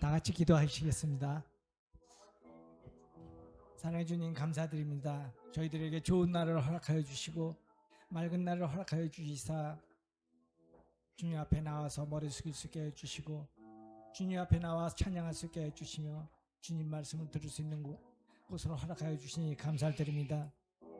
다 같이 기도하시겠습니다. 사랑해 주님 감사드립니다. 저희들에게 좋은 날을 허락하여 주시고 맑은 날을 허락하여 주시사 주님 앞에 나와서 머리 숙일 수 있게 해주시고 주님 앞에 나와 찬양할 수 있게 해주시며 주님 말씀을 들을 수 있는 곳으로 허락하여 주시니 감사드립니다.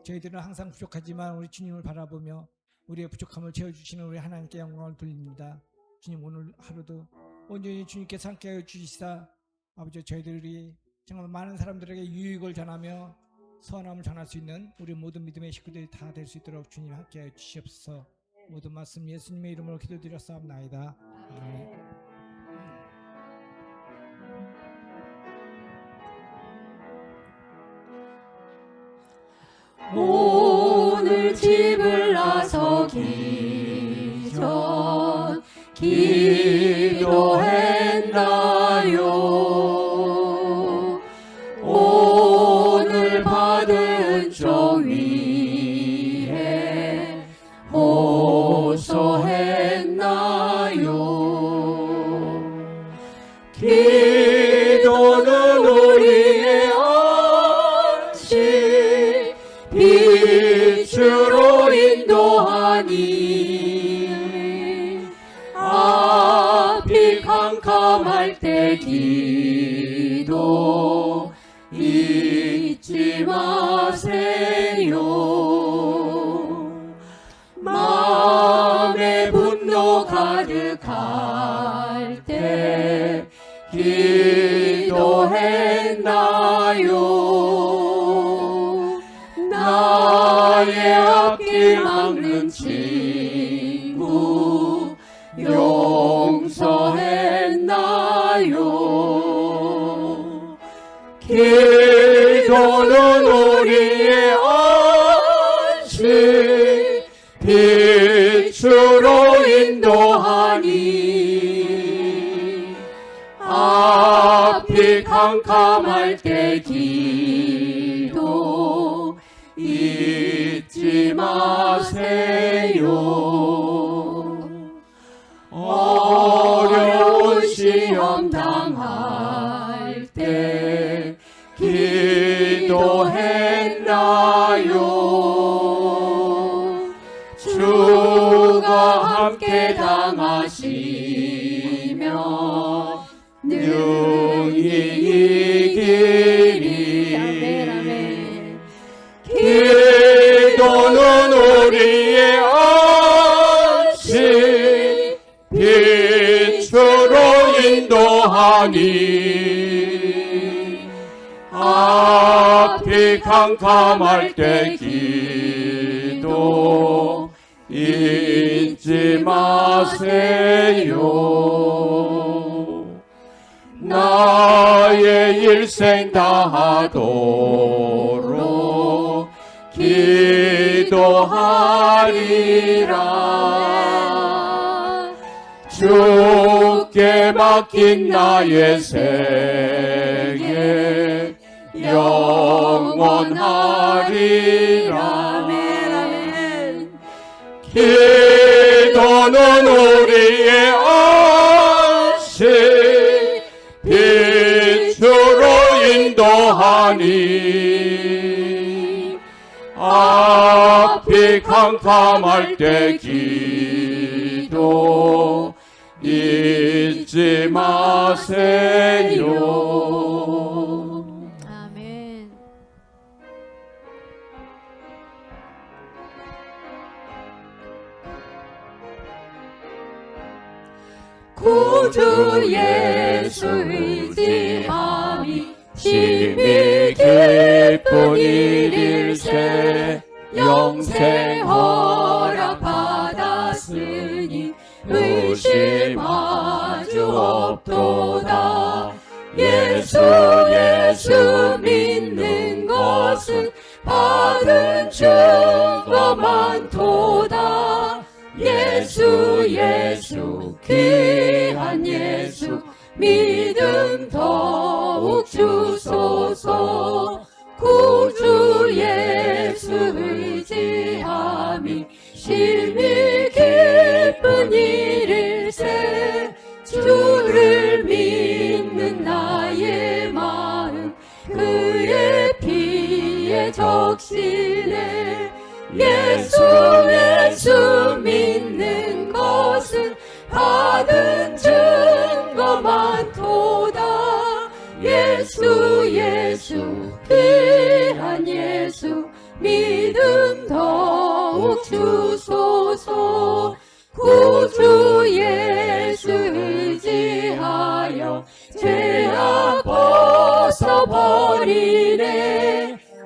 저희들은 항상 부족하지만 우리 주님을 바라보며 우리의 부족함을 채워주시는 우리 하나님께 영광을 돌립니다. 주님 오늘 하루도 온전히 주님께서 함께하여 주시사 아버지 저희들이 정말 많은 사람들에게 유익을 전하며 선함을 전할 수 있는 우리 모든 믿음의 식구들이 다 될 수 있도록 주님 함께하여 주시옵소서. 모든 말씀 예수님의 이름으로 기도드렸사옵나이다. 아멘. 오늘 집을 나서기 전 기도했나요? 오늘 받은 적 위에 호소했나요? 기도는 우리의 안식 빛으로 인도하니 앞이 캄캄할 때 기도 잊지 마세요. 마음에 분노 가득할 때 기도했나요? 나의 앞길 막는 친구 용서했나요? 기도는 우리의 안식 빛으로 인도하니 앞이 캄캄할 때 기도 잊지 마세요. 어려운 시험 당할 때 기도했나요? 주가 함께 당하시며 능히 이기리. 아멘, 아멘. 기도는 우리의 안식 빛으로 인도하니 앞이 캄캄할 때 기도 잊지 마세요. 나의 일생 다하도록 기도하리라. 주께 맡긴 나의 생애 영원하리라. 기도는 우리의 안식 빛으로 인도하니 앞이 캄캄할 때 기도 잊지 마세요. 아멘. 구주 예수 의지함이 심히 기쁜 일일세. 영생 허락 받았으니 의심하주 없도다. 예수 믿는 것은 받은 증거 많도다. 예수 귀한 예수 믿음 더욱 주소서. 구주 예수 의지함이 심히 기쁜 일일세. 주를 믿는 많도다. 예수 예수 귀한 예수 믿음 더욱 주소서. 구주 예수 의지하여 죄악 벗어버리네.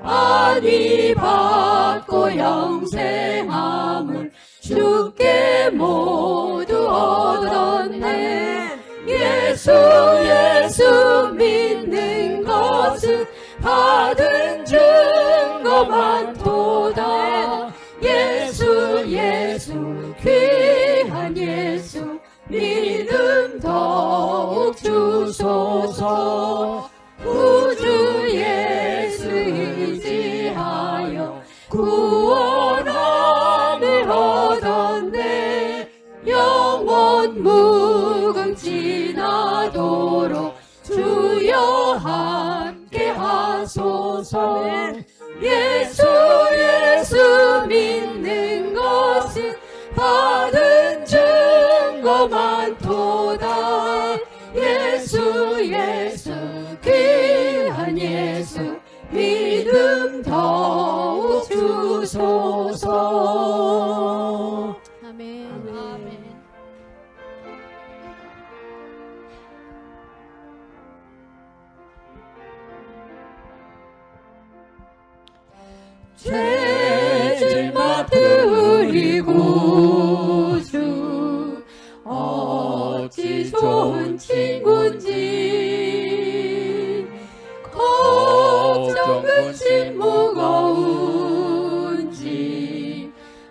안위 받고 영생함을 주께 모두 얻었네. 예수 예수 믿는 것은 받은 증거 많도다. 예수 예수 귀한 예수 믿음 더욱 주소서. 구주 예수 의지하여 구원함을 얻었네. 영원 무금 지나도록 주여 함께 하소서. 예수 예수 믿는 것은 받은 증거 많도다. 예수 예수 귀한 예수 믿음 더욱 주소서. 아멘. 아멘. 죄질 맡으리 구주 어찌 좋은 친구인지. 걱정 근심 무거운지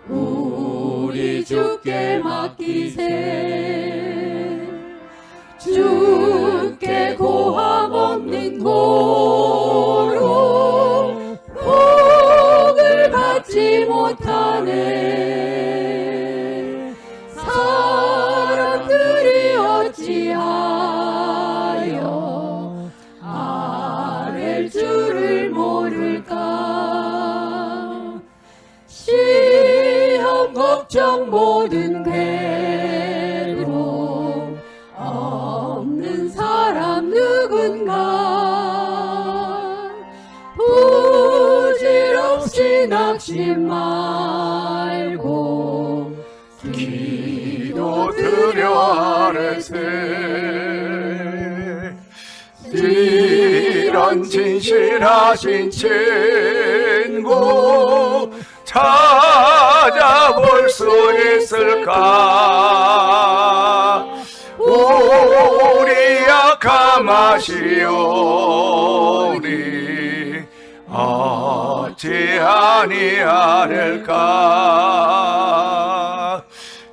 우리 주께 맡기세. 주께 고함 없는 고로 복을 받지 못하네. 사람들이 어찌하여 아랠 줄을 모를까. 시험 걱정 모든 괴로 없는 사람 누군가. 부질없이 낙심 말고 기도드려 아뢰세. 이런 진실하신 친구 찾아볼 수 있을까. 우리 약함하시오니 어찌 아니하릴까.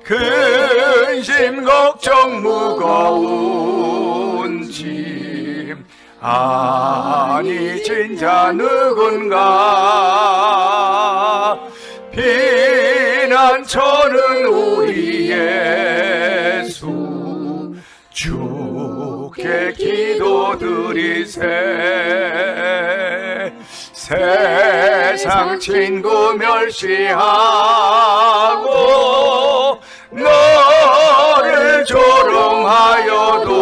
근심 걱정 무거운 짐 아니 진짜 누군가. 피난처는 우리 예수 주께 기도드리세. 세상 친구 멸시하고 너를 조롱하여도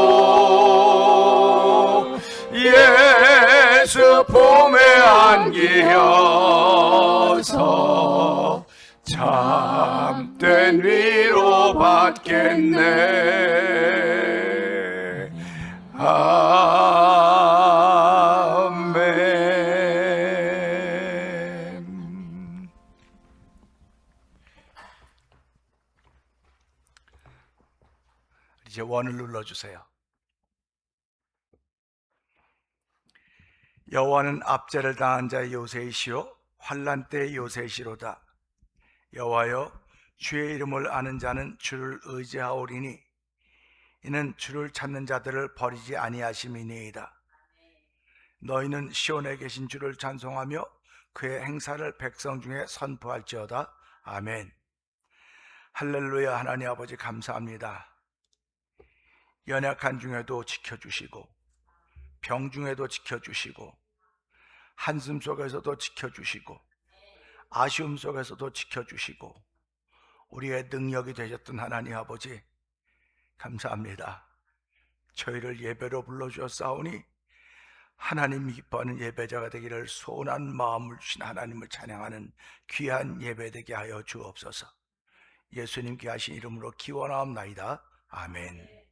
예수 품에 안기어서 참된 위로 받겠네. 아멘. 이제 원을 눌러주세요. 여호와는 압제를 당한 자의 요새이시요 환난 때의 요새이시로다. 여호와여, 주의 이름을 아는 자는 주를 의지하오리니 이는 주를 찾는 자들을 버리지 아니하심이니이다. 너희는 시온에 계신 주를 찬송하며 그의 행사를 백성 중에 선포할지어다. 아멘. 할렐루야. 하나님 아버지 감사합니다. 연약한 중에도 지켜주시고 병 중에도 지켜주시고 한숨 속에서도 지켜주시고 아쉬움 속에서도 지켜주시고 우리의 능력이 되셨던 하나님 아버지 감사합니다. 저희를 예배로 불러주었사오니 하나님이 기뻐하는 예배자가 되기를 소원한 마음을 주신 하나님을 찬양하는 귀한 예배 되게 하여 주옵소서. 예수님 귀하신 이름으로 기원하옵나이다. 아멘.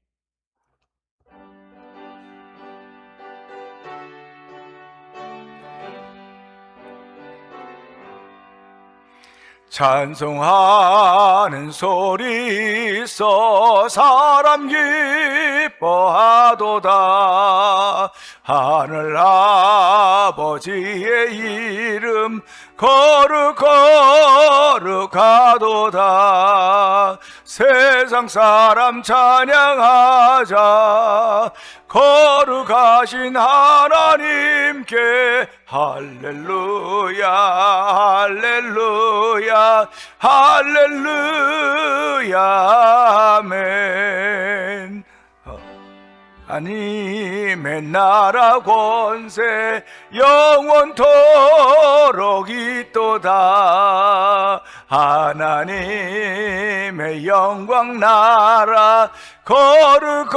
찬송하는 소리 있어 사람 기뻐하도다. 하늘 아버지의 이름 거룩하도다. 세상 사람 찬양하자. 거룩하신 하나님께 할렐루야 할렐루야 할렐루야 아멘. 하나님의 나라 권세 영원토록 있도다. 하나님의 영광 나라 거룩하도다.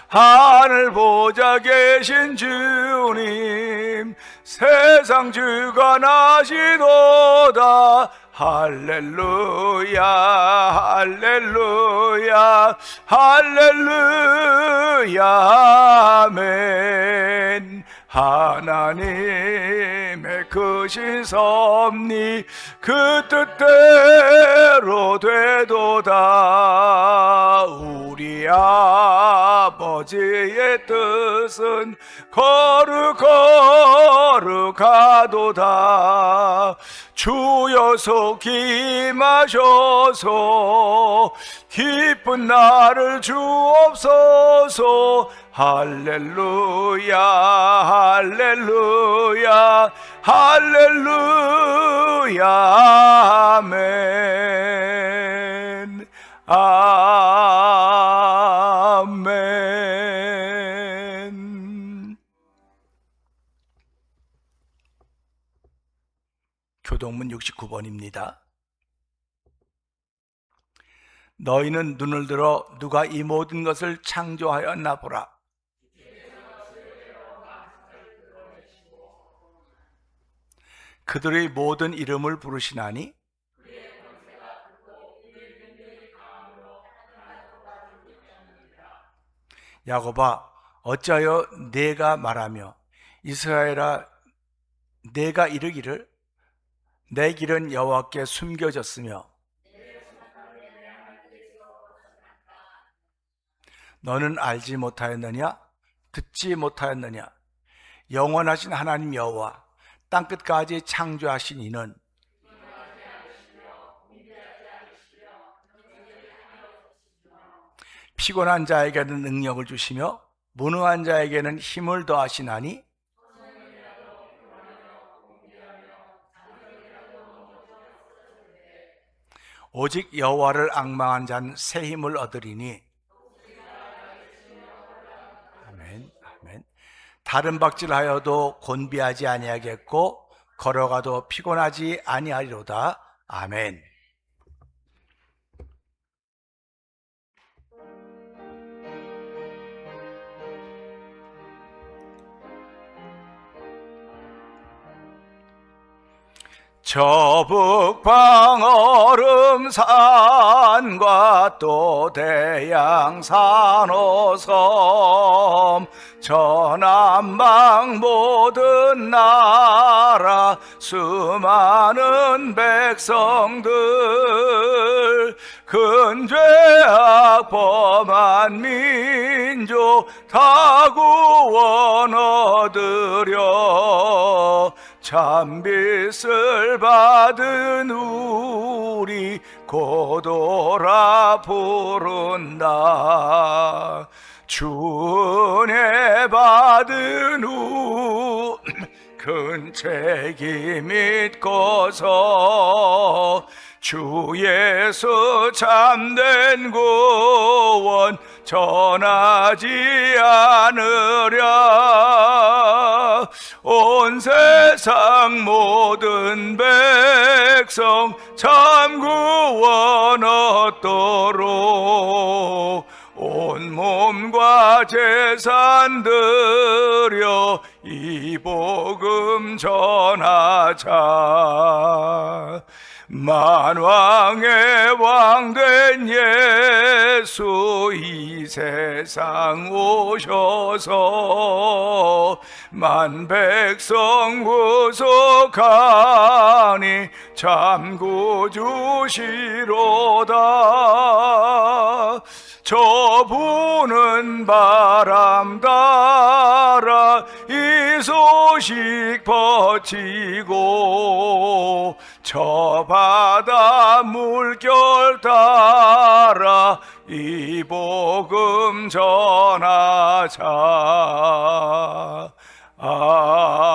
하늘 보좌 계신 주님 세상 주관하시도다. 할렐루야 할렐루야 할렐루야 아멘. 하나님의 크신 섭리 그 뜻대로 되도다. 우리 아버지의 뜻은 거룩하도다. 주여 속히 마셔서 기쁜 날을 주옵소서. 할렐루야 할렐루야 할렐루야 아멘 아멘. 교동문 69번입니다. 너희는 눈을 들어 누가 이 모든 것을 창조하였나 보라. 그들의 모든 이름을 부르시나니 야곱아 어찌하여 내가 말하며 이스라엘아 내가 이르기를 내 길은 여호와께 숨겨졌으며 너는 알지 못하였느냐 듣지 못하였느냐. 영원하신 하나님 여호와 땅끝까지 창조하신 이는 피곤한 자에게는 능력을 주시며 무능한 자에게는 힘을 더하시나니 오직 여호와를 앙망한 자는 새 힘을 얻으리니. 아멘 아멘. 다른 박질하여도 곤비하지 아니하겠고 걸어가도 피곤하지 아니하리로다. 아멘. 저 북방 얼음산과 또 대양산 오섬 저 남방 모든 나라 수많은 백성들 근죄악 범한 민족 다 구원 얻으려 참빛을 받은 우리 고도라 부른다. 주 은혜 받은 후 큰 책임 믿고서 주 예수 참된 구원 전하지 않으랴. 온 온 세상 모든 백성 참 구원 얻도록 온 몸과 재산 들여 이 복음 전하자. 만왕의 왕 된 예수 이 세상 오셔서 만 백성 구속하니 참 구주시로다. 저부는 바람 따라 이 소식 퍼지고 저 바다 물결 따라 이 복음 전하자. 아멘.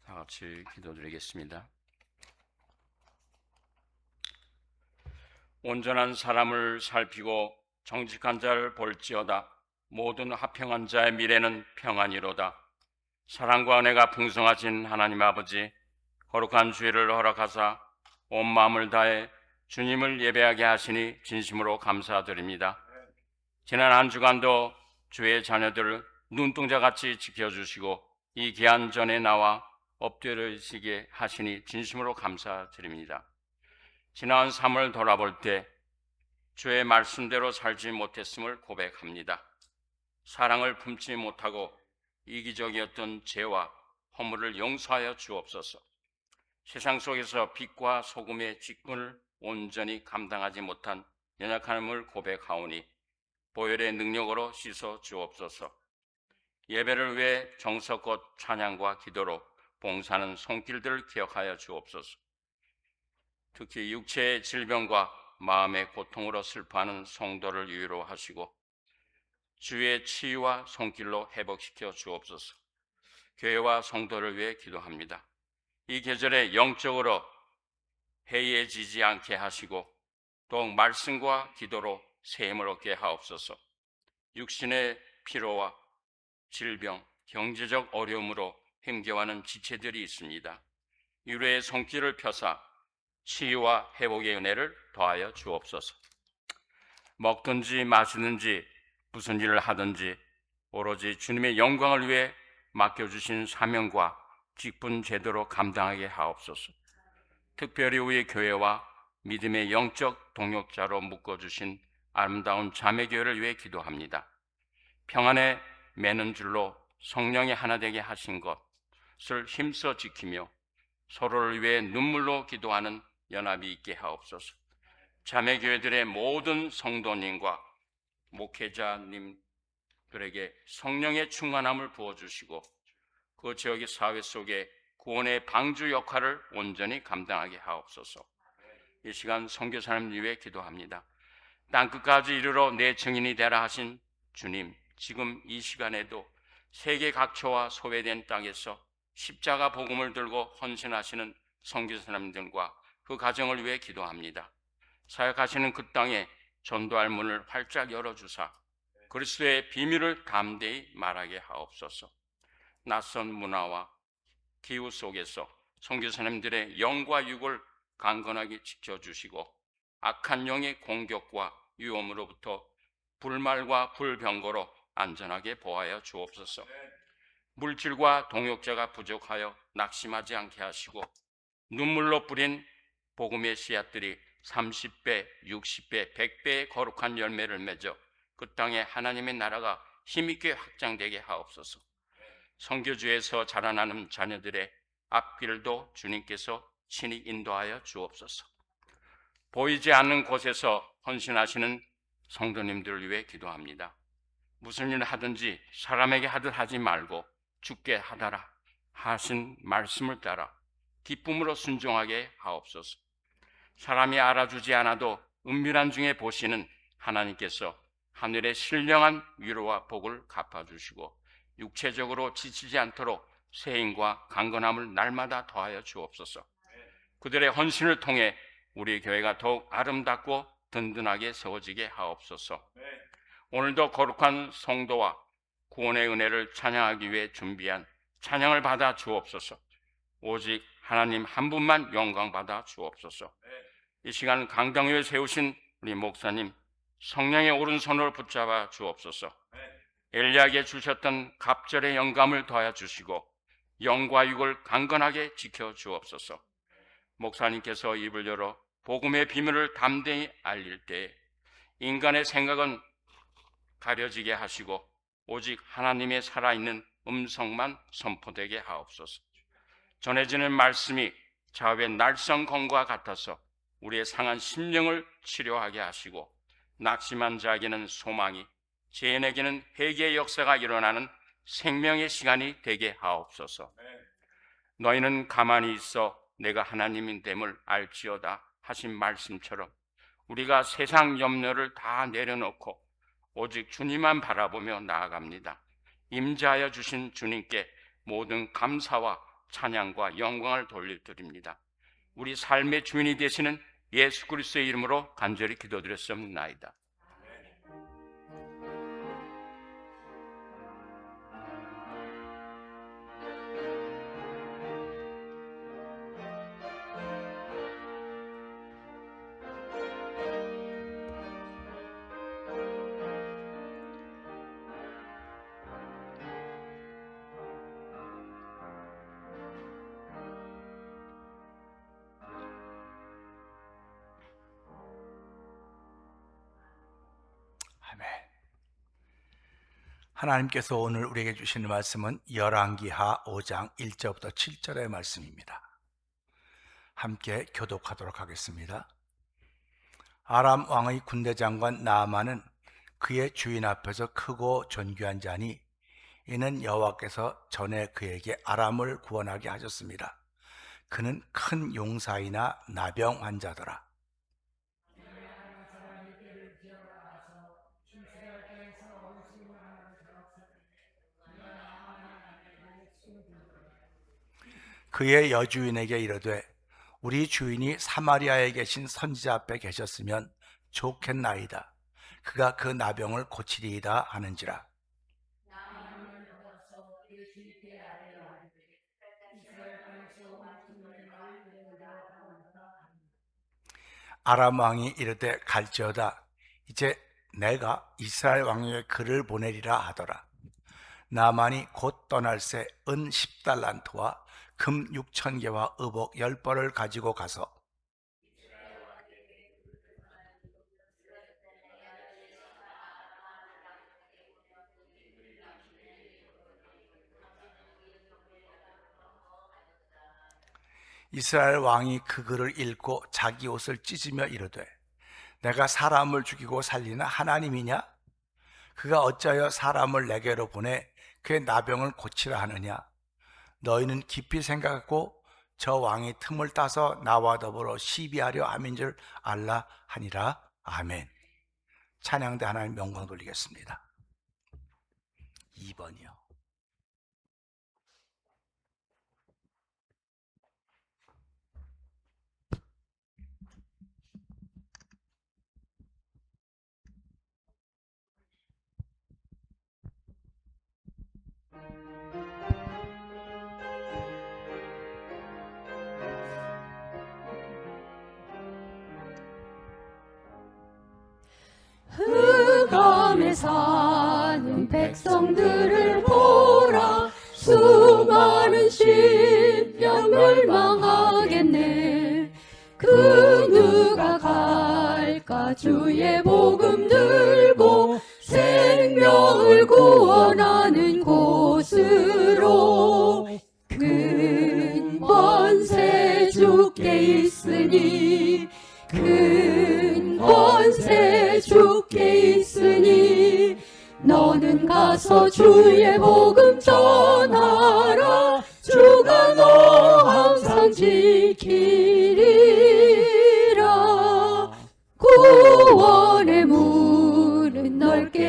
다 같이 기도드리겠습니다. 온전한 사람을 살피고 정직한 자를 볼지어다. 모든 화평한 자의 미래는 평안이로다. 사랑과 은혜가 풍성하신 하나님 아버지, 거룩한 주일을 허락하사 온 마음을 다해 주님을 예배하게 하시니 진심으로 감사드립니다. 지난 한 주간도 주의 자녀들을 눈동자같이 지켜주시고 이 귀한 전에 나와 엎드리시게 하시니 진심으로 감사드립니다. 지난 3월 돌아볼 때 주의 말씀대로 살지 못했음을 고백합니다. 사랑을 품지 못하고 이기적이었던 죄와 허물을 용서하여 주옵소서. 세상 속에서 빛과 소금의 직분을 온전히 감당하지 못한 연약함을 고백하오니 보혈의 능력으로 씻어 주옵소서. 예배를 위해 정성껏 찬양과 기도로 봉사하는 손길들을 기억하여 주옵소서. 특히 육체의 질병과 마음의 고통으로 슬퍼하는 성도를 위로하시고 주의 치유와 손길로 회복시켜 주옵소서. 교회와 성도를 위해 기도합니다. 이 계절에 영적으로 해이해지지 않게 하시고 더욱 말씀과 기도로 새 힘을 얻게 하옵소서. 육신의 피로와 질병, 경제적 어려움으로 힘겨워하는 지체들이 있습니다. 위로의 손길을 펴사 치유와 회복의 은혜를 더하여 주옵소서. 먹든지 마시든지 무슨 일을 하든지 오로지 주님의 영광을 위해 맡겨주신 사명과 직분 제대로 감당하게 하옵소서. 특별히 우리 교회와 믿음의 영적 동역자로 묶어주신 아름다운 자매교회를 위해 기도합니다. 평안에 매는 줄로 성령이 하나 되게 하신 것을 힘써 지키며 서로를 위해 눈물로 기도하는 연합이 있게 하옵소서. 자매교회들의 모든 성도님과 목회자님들에게 성령의 충만함을 부어주시고 그 지역의 사회 속에 구원의 방주 역할을 온전히 감당하게 하옵소서. 이 시간 선교사님 위해 기도합니다. 땅끝까지 이르러 내 증인이 되라 하신 주님, 지금 이 시간에도 세계 각처와 소외된 땅에서 십자가 복음을 들고 헌신하시는 선교사님들과 그 가정을 위해 기도합니다. 사역하시는 그 땅에 전도할 문을 활짝 열어주사 그리스도의 비밀을 담대히 말하게 하옵소서. 낯선 문화와 기후 속에서 선교사님들의 영과 육을 강건하게 지켜주시고 악한 영의 공격과 위험으로부터 불말과 불병거로 안전하게 보호하여 주옵소서. 물질과 동역자가 부족하여 낙심하지 않게 하시고 눈물로 뿌린 복음의 씨앗들이 30배, 60배, 100배의 거룩한 열매를 맺어 그 땅에 하나님의 나라가 힘있게 확장되게 하옵소서. 선교주에서 자라나는 자녀들의 앞길도 주님께서 친히 인도하여 주옵소서. 보이지 않는 곳에서 헌신하시는 성도님들을 위해 기도합니다. 무슨 일을 하든지 사람에게 하듯 하지 말고 주께 하다라 하신 말씀을 따라 기쁨으로 순종하게 하옵소서. 사람이 알아주지 않아도 은밀한 중에 보시는 하나님께서 하늘의 신령한 위로와 복을 갚아주시고 육체적으로 지치지 않도록 세임과 강건함을 날마다 더하여 주옵소서. 그들의 헌신을 통해 우리 교회가 더욱 아름답고 든든하게 세워지게 하옵소서. 오늘도 거룩한 성도와 구원의 은혜를 찬양하기 위해 준비한 찬양을 받아 주옵소서. 오직 하나님 한 분만 영광 받아 주옵소서. 이 시간 강당위에 세우신 우리 목사님 성령의 오른손을 붙잡아 주옵소서. 엘리야에게 주셨던 갑절의 영감을 더하여 주시고 영과 육을 강건하게 지켜 주옵소서. 목사님께서 입을 열어 복음의 비밀을 담대히 알릴 때 인간의 생각은 가려지게 하시고 오직 하나님의 살아있는 음성만 선포되게 하옵소서. 전해지는 말씀이 자외 날성검과 같아서 우리의 상한 심령을 치료하게 하시고 낙심한 자에게는 소망이, 죄인에게는 회개의 역사가 일어나는 생명의 시간이 되게 하옵소서. 너희는 가만히 있어 내가 하나님인 됨을 알지어다 하신 말씀처럼 우리가 세상 염려를 다 내려놓고 오직 주님만 바라보며 나아갑니다. 임재하여 주신 주님께 모든 감사와 찬양과 영광을 돌려드립니다. 우리 삶의 주인이 되시는 예수 그리스도의 이름으로 간절히 기도드렸습니다. 아멘. 하나님께서 오늘 우리에게 주시는 말씀은 열왕기하 5장 1절부터 7절의 말씀입니다. 함께 교독하도록 하겠습니다. 아람 왕의 군대 장관 나아만은 그의 주인 앞에서 크고 존귀한 자니 이는 여호와께서 전에 그에게 아람을 구원하게 하셨습니다. 그는 큰 용사이나 나병 환자더라. 그의 여주인에게 이르되 우리 주인이 사마리아에 계신 선지자 앞에 계셨으면 좋겠나이다. 그가 그 나병을 고치리이다 하는지라. 아람 왕이 이르되 갈지어다. 이제 내가 이스라엘 왕에게 글을 보내리라 하더라. 나만이 곧 떠날새 은 10달란트와 금 6,000개와 의복 10벌을 가지고 가서 이스라엘 왕이 그 글을 읽고 자기 옷을 찢으며 이르되 내가 사람을 죽이고 살리는 하나님이냐? 그가 어찌하여 사람을 내게로 보내 그의 나병을 고치라 하느냐? 너희는 깊이 생각하고 저 왕이 틈을 따서 나와 더불어 시비하려 함인 줄 알라 하니라. 아멘. 찬양대 하나님 영광 돌리겠습니다. 2번이요. 흑암에 사는 백성들을 보라. 수많은 십명 멸망하겠네. 그 누가 갈까 주의 복음 들고 생명을 구원하는 곳으로. 큰 권세 주께 있으니 큰 권세 주께 있으니 너는 가서 주의 복음 전하라. 주가 너 항상 지키리라. 구원의 문은 넓게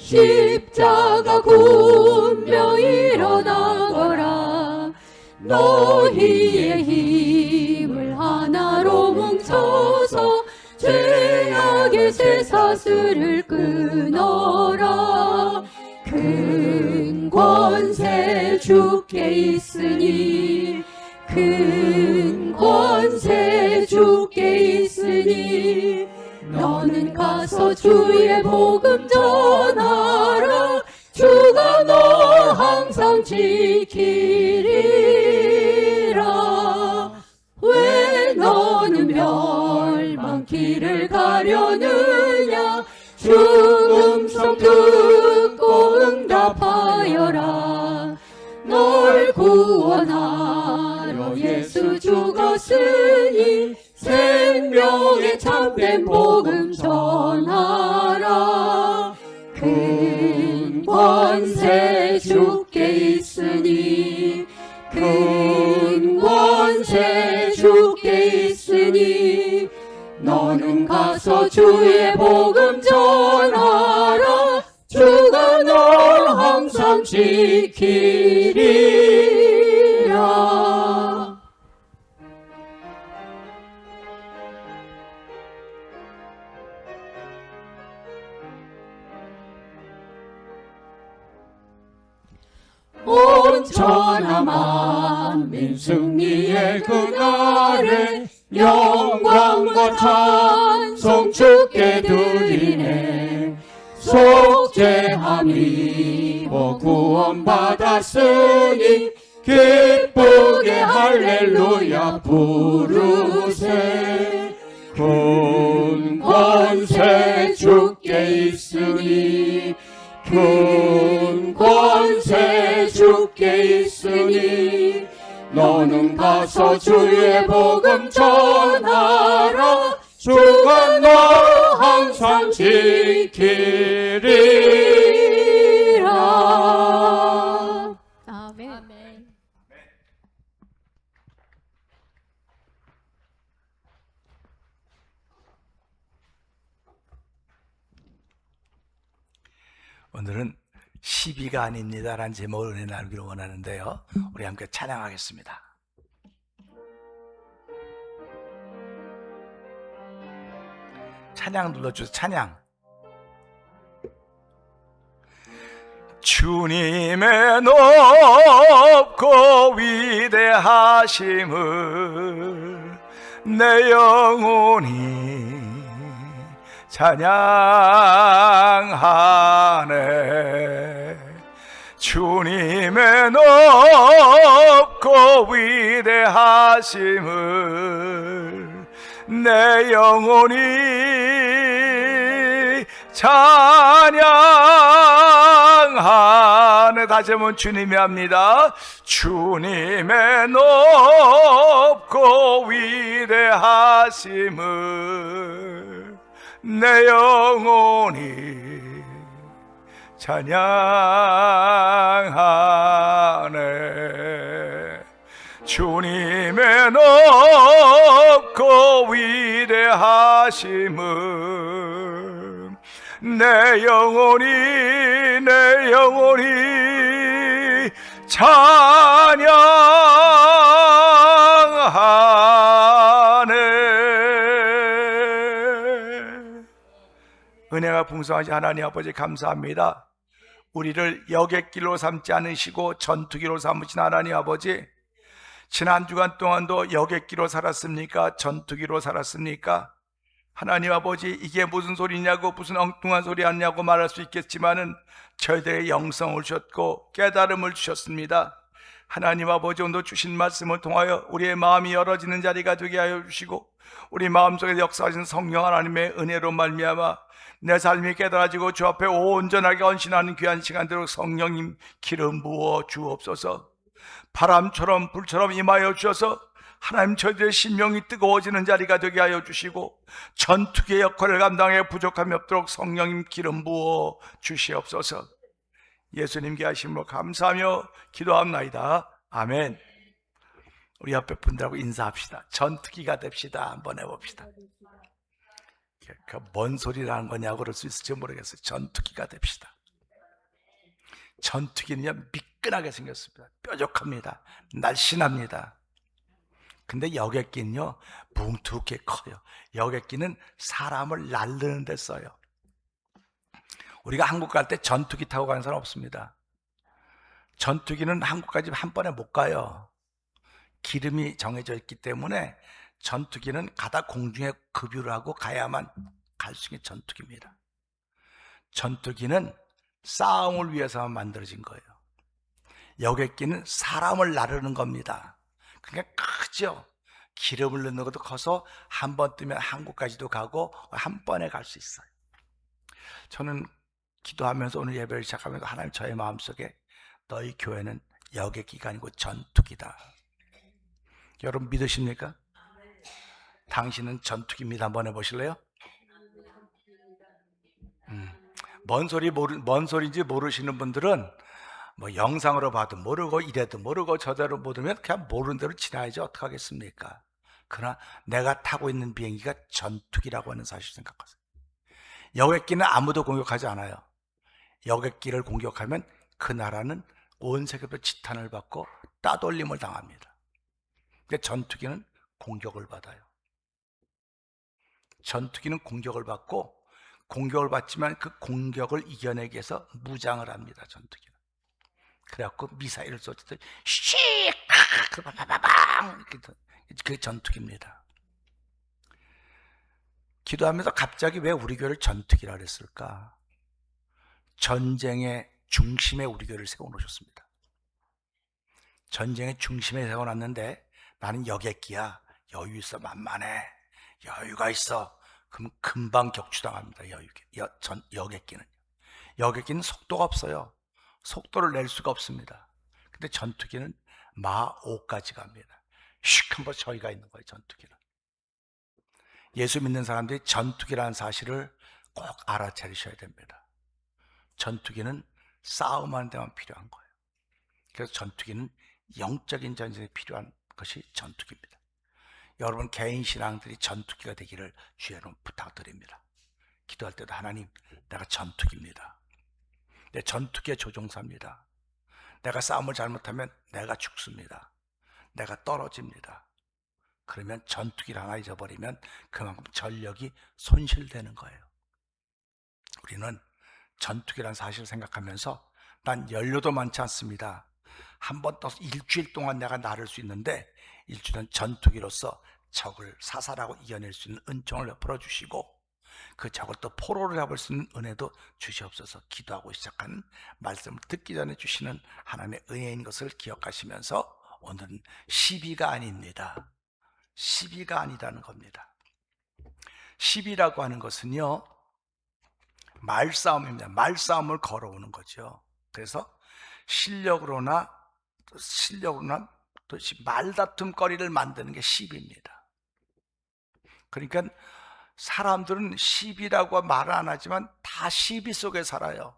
십자가 군명 일어나거라. 너희의 힘을 하나로 뭉쳐서 죄악의 쇠사슬을 끊어라. 큰 권세 주께 있으니 큰 권세 주께 있으니 너는 가서 주의 복음 전하라. 주가 너 항상 지키리라. 왜 너는 멸망길을 가려느냐. 주 음성 듣고 응답하여라. 널 구원하러 예수 죽었으니 생명의 참된 복음 전하라. 큰 권세 주께 있으니 큰 권세 주께 있으니 너는 가서 주의 복음 전하라. 주가 널 항상 지키리라. 온 천하 만민 승리의 그날에 영광과 찬송 주께 드리네. 속죄함이 구원받았으니 기쁘게 할렐루야 부르세. 큰 권세 주께 있으니 큰 권세 주께 있으니 너는 가서 주의 복음 전하라. 주가 너 항상 지키리라. 아멘. 아멘. 오늘은 시비가 아닙니다라는 제목을 은혜 나누기를 원하는데요, 우리 함께 찬양하겠습니다. 찬양 눌러주세요. 찬양. 주님의 높고 위대하심을 내 영혼이 찬양하네. 주님의 높고 위대하심을 내 영혼이 찬양하네. 다시 한번 주님이 합니다. 주님의 높고 위대하심을 내 영혼이 찬양하네. 주님의 높고 위대하심을 내 영혼이 찬양하네. 은혜가 풍성하신 하나님 아버지 감사합니다. 우리를 여객길로 삼지 않으시고 전투기로 삼으신 하나님 아버지, 지난 주간 동안도 여객기로 살았습니까? 전투기로 살았습니까? 하나님 아버지, 이게 무슨 소리냐고, 무슨 엉뚱한 소리 하냐고 말할 수 있겠지만은 저희들의 영성을 주셨고 깨달음을 주셨습니다. 하나님 아버지, 오늘 주신 말씀을 통하여 우리의 마음이 열어지는 자리가 되게 하여 주시고, 우리 마음속에 역사하신 성령 하나님의 은혜로 말미암아 내 삶이 깨달아지고 주 앞에 온전하게 헌신하는 귀한 시간 되도록 성령님 기름 부어 주옵소서. 바람처럼 불처럼 임하여 주셔서 하나님 저희들의 심령이 뜨거워지는 자리가 되게 하여 주시고, 전투기의 역할을 감당해 부족함이 없도록 성령님 기름 부어 주시옵소서. 예수님께 하심으로 감사하며 기도합나이다. 아멘. 우리 옆에 분들하고 인사합시다. 전투기가 됩시다. 한번 해봅시다. 뭔 소리라는 거냐고 그럴 수 있을지 모르겠어요. 전투기가 됩시다. 전투기는요 미끈하게 생겼습니다. 뾰족합니다. 날씬합니다. 근데 여객기는요 뭉툭해 커요. 여객기는 사람을 날르는 데 써요. 우리가 한국 갈 때 전투기 타고 가는 사람 없습니다. 전투기는 한국까지 한 번에 못 가요. 기름이 정해져 있기 때문에 전투기는 가다 공중에 급유를 하고 가야만 갈 수 있는 전투기입니다. 전투기는 싸움을 위해서만 만들어진 거예요. 여객기는 사람을 나르는 겁니다. 그러니까 크죠. 기름을 넣는 것도 커서 한 번 뜨면 한국까지도 가고 한 번에 갈 수 있어요. 저는 기도하면서 오늘 예배를 시작하면서 하나님 저의 마음속에 너희 교회는 여객기가 아니고 전투기다. 여러분 믿으십니까? 당신은 전투기입니다. 한번 해보실래요? 뭔 소리인지 모르시는 분들은 뭐 영상으로 봐도 모르고 이래도 모르고 저대로 모르면 그냥 모르는 대로 지나야지 어떡하겠습니까? 그러나 내가 타고 있는 비행기가 전투기라고 하는 사실 생각하세요. 여객기는 아무도 공격하지 않아요. 여객기를 공격하면 그 나라는 온 세계로 지탄을 받고 따돌림을 당합니다. 근데 전투기는 공격을 받아요. 전투기는 공격을 받고 공격을 받지만 그 공격을 이겨내기 위해서 무장을 합니다. 전투기는. 그래갖고 미사일을 쏠 때 씩! 바바바방! 그게 전투기입니다. 기도하면서 갑자기 왜 우리 교회를 전투기라 그랬을까? 전쟁의 중심에 우리 교회를 세워놓으셨습니다. 전쟁의 중심에 세워놨는데 나는 여객기야. 여유 있어. 만만해. 여유가 있어. 그럼 금방 격추당합니다. 여객기는. 여객기는 속도가 없어요. 속도를 낼 수가 없습니다. 근데 전투기는 마 5까지 갑니다. 슉 한번 저희가 있는 거예요. 전투기는. 예수 믿는 사람들이 전투기라는 사실을 꼭 알아차리셔야 됩니다. 전투기는 싸움하는 데만 필요한 거예요. 그래서 전투기는 영적인 전쟁에 필요한 것이 전투기입니다. 여러분 개인 신앙들이 전투기가 되기를 주의 이름으로 부탁드립니다. 기도할 때도 하나님 내가 전투기입니다. 내 전투기의 조종사입니다. 내가 싸움을 잘못하면 내가 죽습니다. 내가 떨어집니다. 그러면 전투기를 하나 잊어버리면 그만큼 전력이 손실되는 거예요. 우리는 전투기라는 사실을 생각하면서 난 연료도 많지 않습니다. 한 번 떠서 일주일 동안 내가 나를 수 있는데 일주일은 전투기로서 적을 사살하고 이겨낼 수 있는 은총을 베풀어 주시고 그 적을 또 포로를 잡을 수 있는 은혜도 주시옵소서. 기도하고 시작한 말씀을 듣기 전에 주시는 하나님의 은혜인 것을 기억하시면서 오늘은 시비가 아닙니다. 시비가 아니라는 겁니다. 시비라고 하는 것은요 말싸움입니다. 말싸움을 걸어오는 거죠. 그래서 실력으로나 또 말다툼거리를 만드는 게 시비입니다. 그러니까 사람들은 시비라고 말을 안 하지만 다 시비 속에 살아요.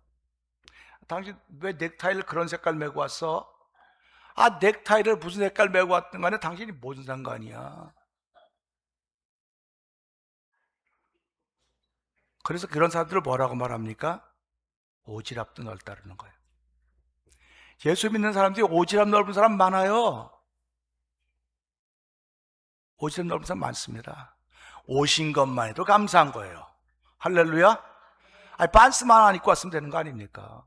당신 왜 넥타이를 그런 색깔 메고 왔어? 아, 넥타이를 무슨 색깔 메고 왔든 간에 당신이 무슨 상관이야. 그래서 그런 사람들을 뭐라고 말합니까? 오지랖도 넓다라는 거예요. 예수 믿는 사람들이 오지랖 넓은 사람 많아요. 오지랖 넓은 사람 많습니다. 오신 것만 해도 감사한 거예요. 할렐루야. 아니, 반스만 안 입고 왔으면 되는 거 아닙니까?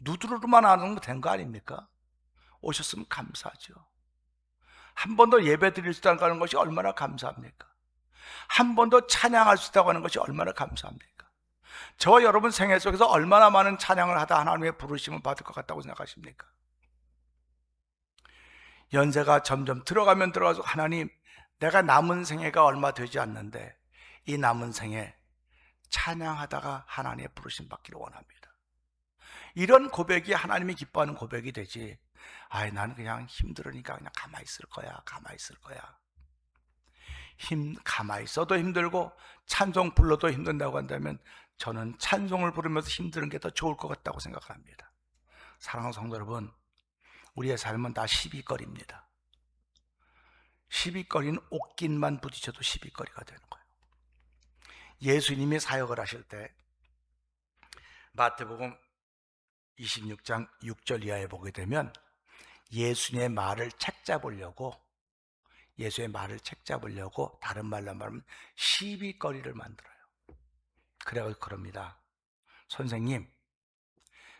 누드루루만 안 하면 된 거 아닙니까? 오셨으면 감사하죠. 한 번 더 예배 드릴 수 있다는 것이 얼마나 감사합니까? 한 번 더 찬양할 수 있다고 하는 것이 얼마나 감사합니까? 저와 여러분 생애 속에서 얼마나 많은 찬양을 하다 하나님의 부르심을 받을 것 같다고 생각하십니까? 연세가 점점 들어가면 들어가서 하나님 내가 남은 생애가 얼마 되지 않는데 이 남은 생애 찬양하다가 하나님의 부르심 받기를 원합니다. 이런 고백이 하나님이 기뻐하는 고백이 되지. 아이 나는 그냥 힘들으니까 그냥 가만히 있을 거야. 가만히 있어도 힘들고 찬송 불러도 힘든다고 한다면 저는 찬송을 부르면서 힘드는 게 더 좋을 것 같다고 생각합니다. 사랑하는 성도 여러분, 우리의 삶은 다 시비거리입니다. 시비거리는 옷깃만 부딪혀도 시비거리가 되는 거예요. 예수님이 사역을 하실 때 마태복음 26장 6절 이하에 보게 되면 예수님의 말을 책잡으려고 다른 말로 말하면 시비거리를 만들어요. 그래서 그럽니다. 선생님,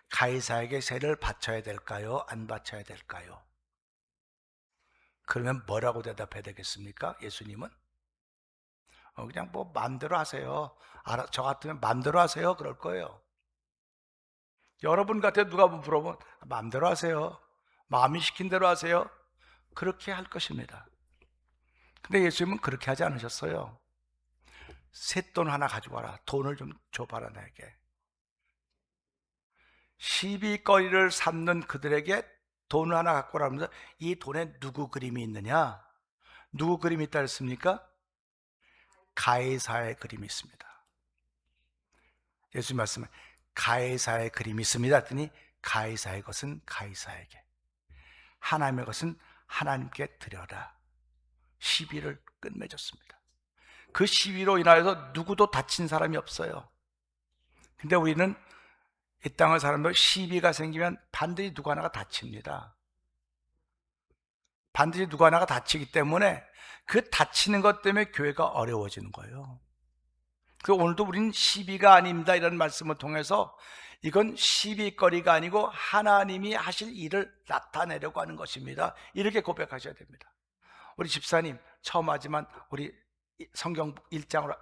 가이사에게 세를 바쳐야 될까요? 안 바쳐야 될까요? 그러면 뭐라고 대답해야 되겠습니까? 예수님은 그냥 뭐 마음대로 하세요. 저 같으면 마음대로 하세요. 그럴 거예요. 여러분 같아 누가 물어보면 마음대로 하세요. 마음이 시킨 대로 하세요. 그렇게 할 것입니다. 근데 예수님은 그렇게 하지 않으셨어요. 쇳돈 하나 가지고 와라. 돈을 좀 줘봐라 나에게. 시비거리를 삼는 그들에게 돈을 하나 갖고 오라면서 이 돈에 누구 그림이 있느냐? 누구 그림이 있다 했습니까? 가이사의 그림이 있습니다. 예수님 말씀은 가이사의 그림이 있습니다 했더니 가이사의 것은 가이사에게, 하나님의 것은 하나님께 드려라. 시비를 끝맺었습니다. 그 시비로 인하여서 누구도 다친 사람이 없어요. 근데 우리는 이 땅의 사람들 시비가 생기면 반드시 누구 하나가 다칩니다. 반드시 누구 하나가 다치기 때문에 그 다치는 것 때문에 교회가 어려워지는 거예요. 그 오늘도 우리는 시비가 아닙니다 이런 말씀을 통해서 이건 시비거리가 아니고 하나님이 하실 일을 나타내려고 하는 것입니다. 이렇게 고백하셔야 됩니다. 우리 집사님 처음 하지만 우리 성경 1장으로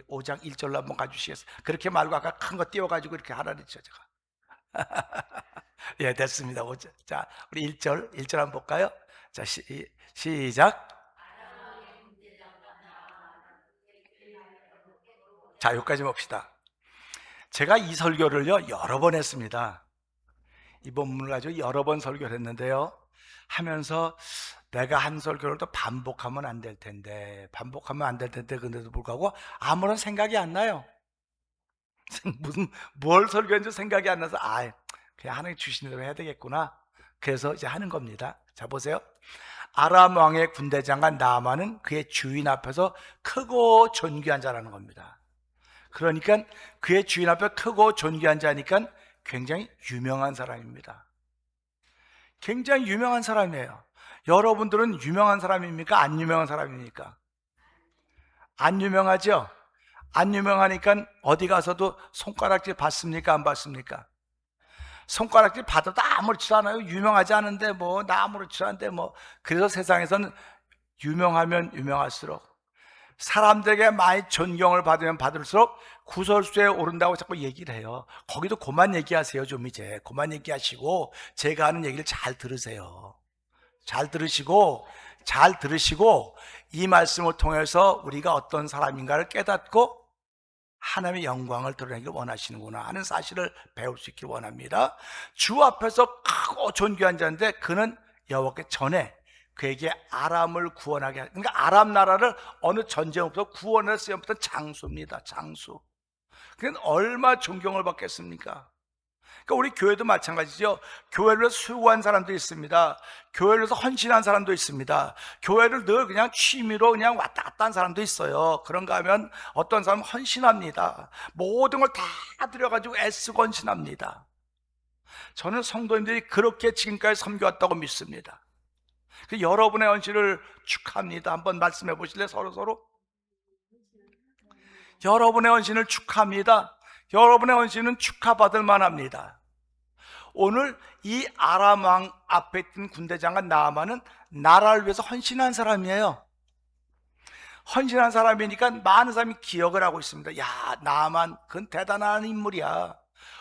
5장 1절로 한번 가주시겠어요? 그렇게 말고 아까 큰 거 띄워가지고 이렇게 하라 그랬죠 제가. 예, 됐습니다. 자, 우리 1절 한번 볼까요? 자, 시작. 자, 여기까지 봅시다. 제가 이 설교를요 여러 번 했습니다. 이 본문을 가지고 여러 번 설교를 했는데요, 하면서 내가 한 설교를 또 반복하면 안 될 텐데 근데도 불구하고 아무런 생각이 안 나요. 뭘 설교했는지 생각이 안 나서 그냥 하나님 주신 대로 해야 되겠구나. 그래서 이제 하는 겁니다. 자, 보세요. 아람 왕의 군대장관 나아만은 그의 주인 앞에서 크고 존귀한 자라는 겁니다. 그러니까 그의 주인 앞에 크고 존귀한 자니까 굉장히 유명한 사람입니다. 굉장히 유명한 사람이에요. 여러분들은 유명한 사람입니까? 안 유명한 사람입니까? 안 유명하죠? 안 유명하니까 어디 가서도 손가락질 받습니까? 안 받습니까? 손가락질 받아도 아무렇지도 않아요. 유명하지 않은데 나 아무렇지도 않은데 그래서 세상에서는 유명하면 유명할수록, 사람들에게 많이 존경을 받으면 받을수록 구설수에 오른다고 자꾸 얘기를 해요. 거기도 그만 얘기하세요. 좀 이제 그만 얘기하시고 제가 하는 얘기를 잘 들으세요. 잘 들으시고 이 말씀을 통해서 우리가 어떤 사람인가를 깨닫고 하나님의 영광을 드러내기를 원하시는구나 하는 사실을 배울 수 있기를 원합니다. 주 앞에서 크고 존귀한 자인데 그는 여호와께 전에 그에게 아람을 구원하게 그러니까 아람 나라를 어느 전쟁으로부터 구원할 수 있는 장수입니다. 장수. 그는 얼마나 존경을 받겠습니까? 그러니까 우리 교회도 마찬가지죠. 교회를 위해서 수고한 사람도 있습니다. 교회를 위해서 헌신한 사람도 있습니다. 교회를 늘 그냥 취미로 그냥 왔다 갔다 한 사람도 있어요. 그런가 하면 어떤 사람은 헌신합니다. 모든 걸 다 들여가지고 애쓰고 헌신합니다. 저는 성도님들이 그렇게 지금까지 섬겨왔다고 믿습니다. 여러분의 헌신을 축하합니다. 한번 말씀해 보실래요? 서로 여러분의 헌신을 축하합니다. 여러분의 헌신은 축하받을 만합니다. 오늘 이 아람 왕 앞에 있던 군대장관 나아만은 나라를 위해서 헌신한 사람이에요. 헌신한 사람이니까 많은 사람이 기억을 하고 있습니다. 야, 나아만 그건 대단한 인물이야.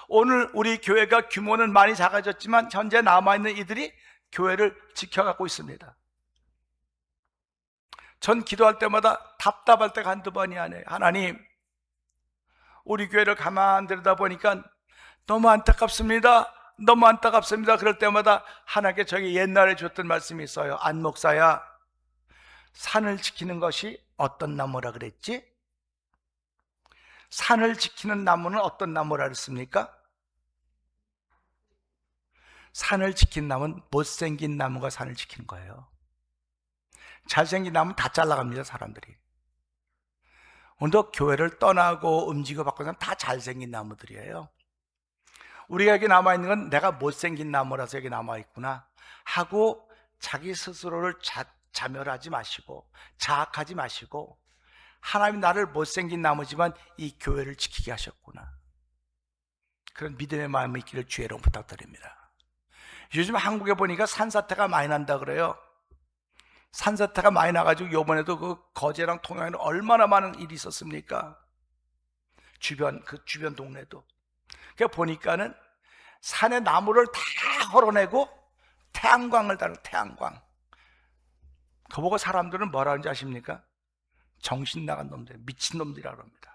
오늘 우리 교회가 규모는 많이 작아졌지만 현재 남아있는 이들이 교회를 지켜가고 있습니다. 전 기도할 때마다 답답할 때가 한두 번이 아니에요. 하나님, 우리 교회를 가만히 들여다보니까 너무 안타깝습니다. 너무 안타깝습니다. 그럴 때마다 하나님께 저에게 옛날에 줬던 말씀이 있어요. 안 목사야, 산을 지키는 것이 어떤 나무라 그랬지? 산을 지키는 나무는 어떤 나무라 그랬습니까? 산을 지킨 나무는 못생긴 나무가 산을 지키는 거예요. 잘생긴 나무는 다 잘라갑니다. 사람들이. 오늘도 교회를 떠나고 움직여 바꾸는 사람 다 잘생긴 나무들이에요. 우리가 여기 남아있는 건 내가 못생긴 나무라서 여기 남아있구나 하고 자기 스스로를 자멸하지 마시고 자학하지 마시고, 하나님이 나를 못생긴 나무지만 이 교회를 지키게 하셨구나, 그런 믿음의 마음이 있기를 주의 이름 부탁드립니다. 요즘 한국에 보니까 산사태가 많이 난다 그래요. 산사태가 많이 나가지고 요번에도 그 거제랑 통영에는 얼마나 많은 일이 있었습니까? 그 주변 동네도. 그러니까 보니까는 산의 나무를 다 헐어내고 태양광을 달고, 태양광. 그거 보고 사람들은 뭐라 하는지 아십니까? 정신 나간 놈들, 미친 놈들이라고 합니다.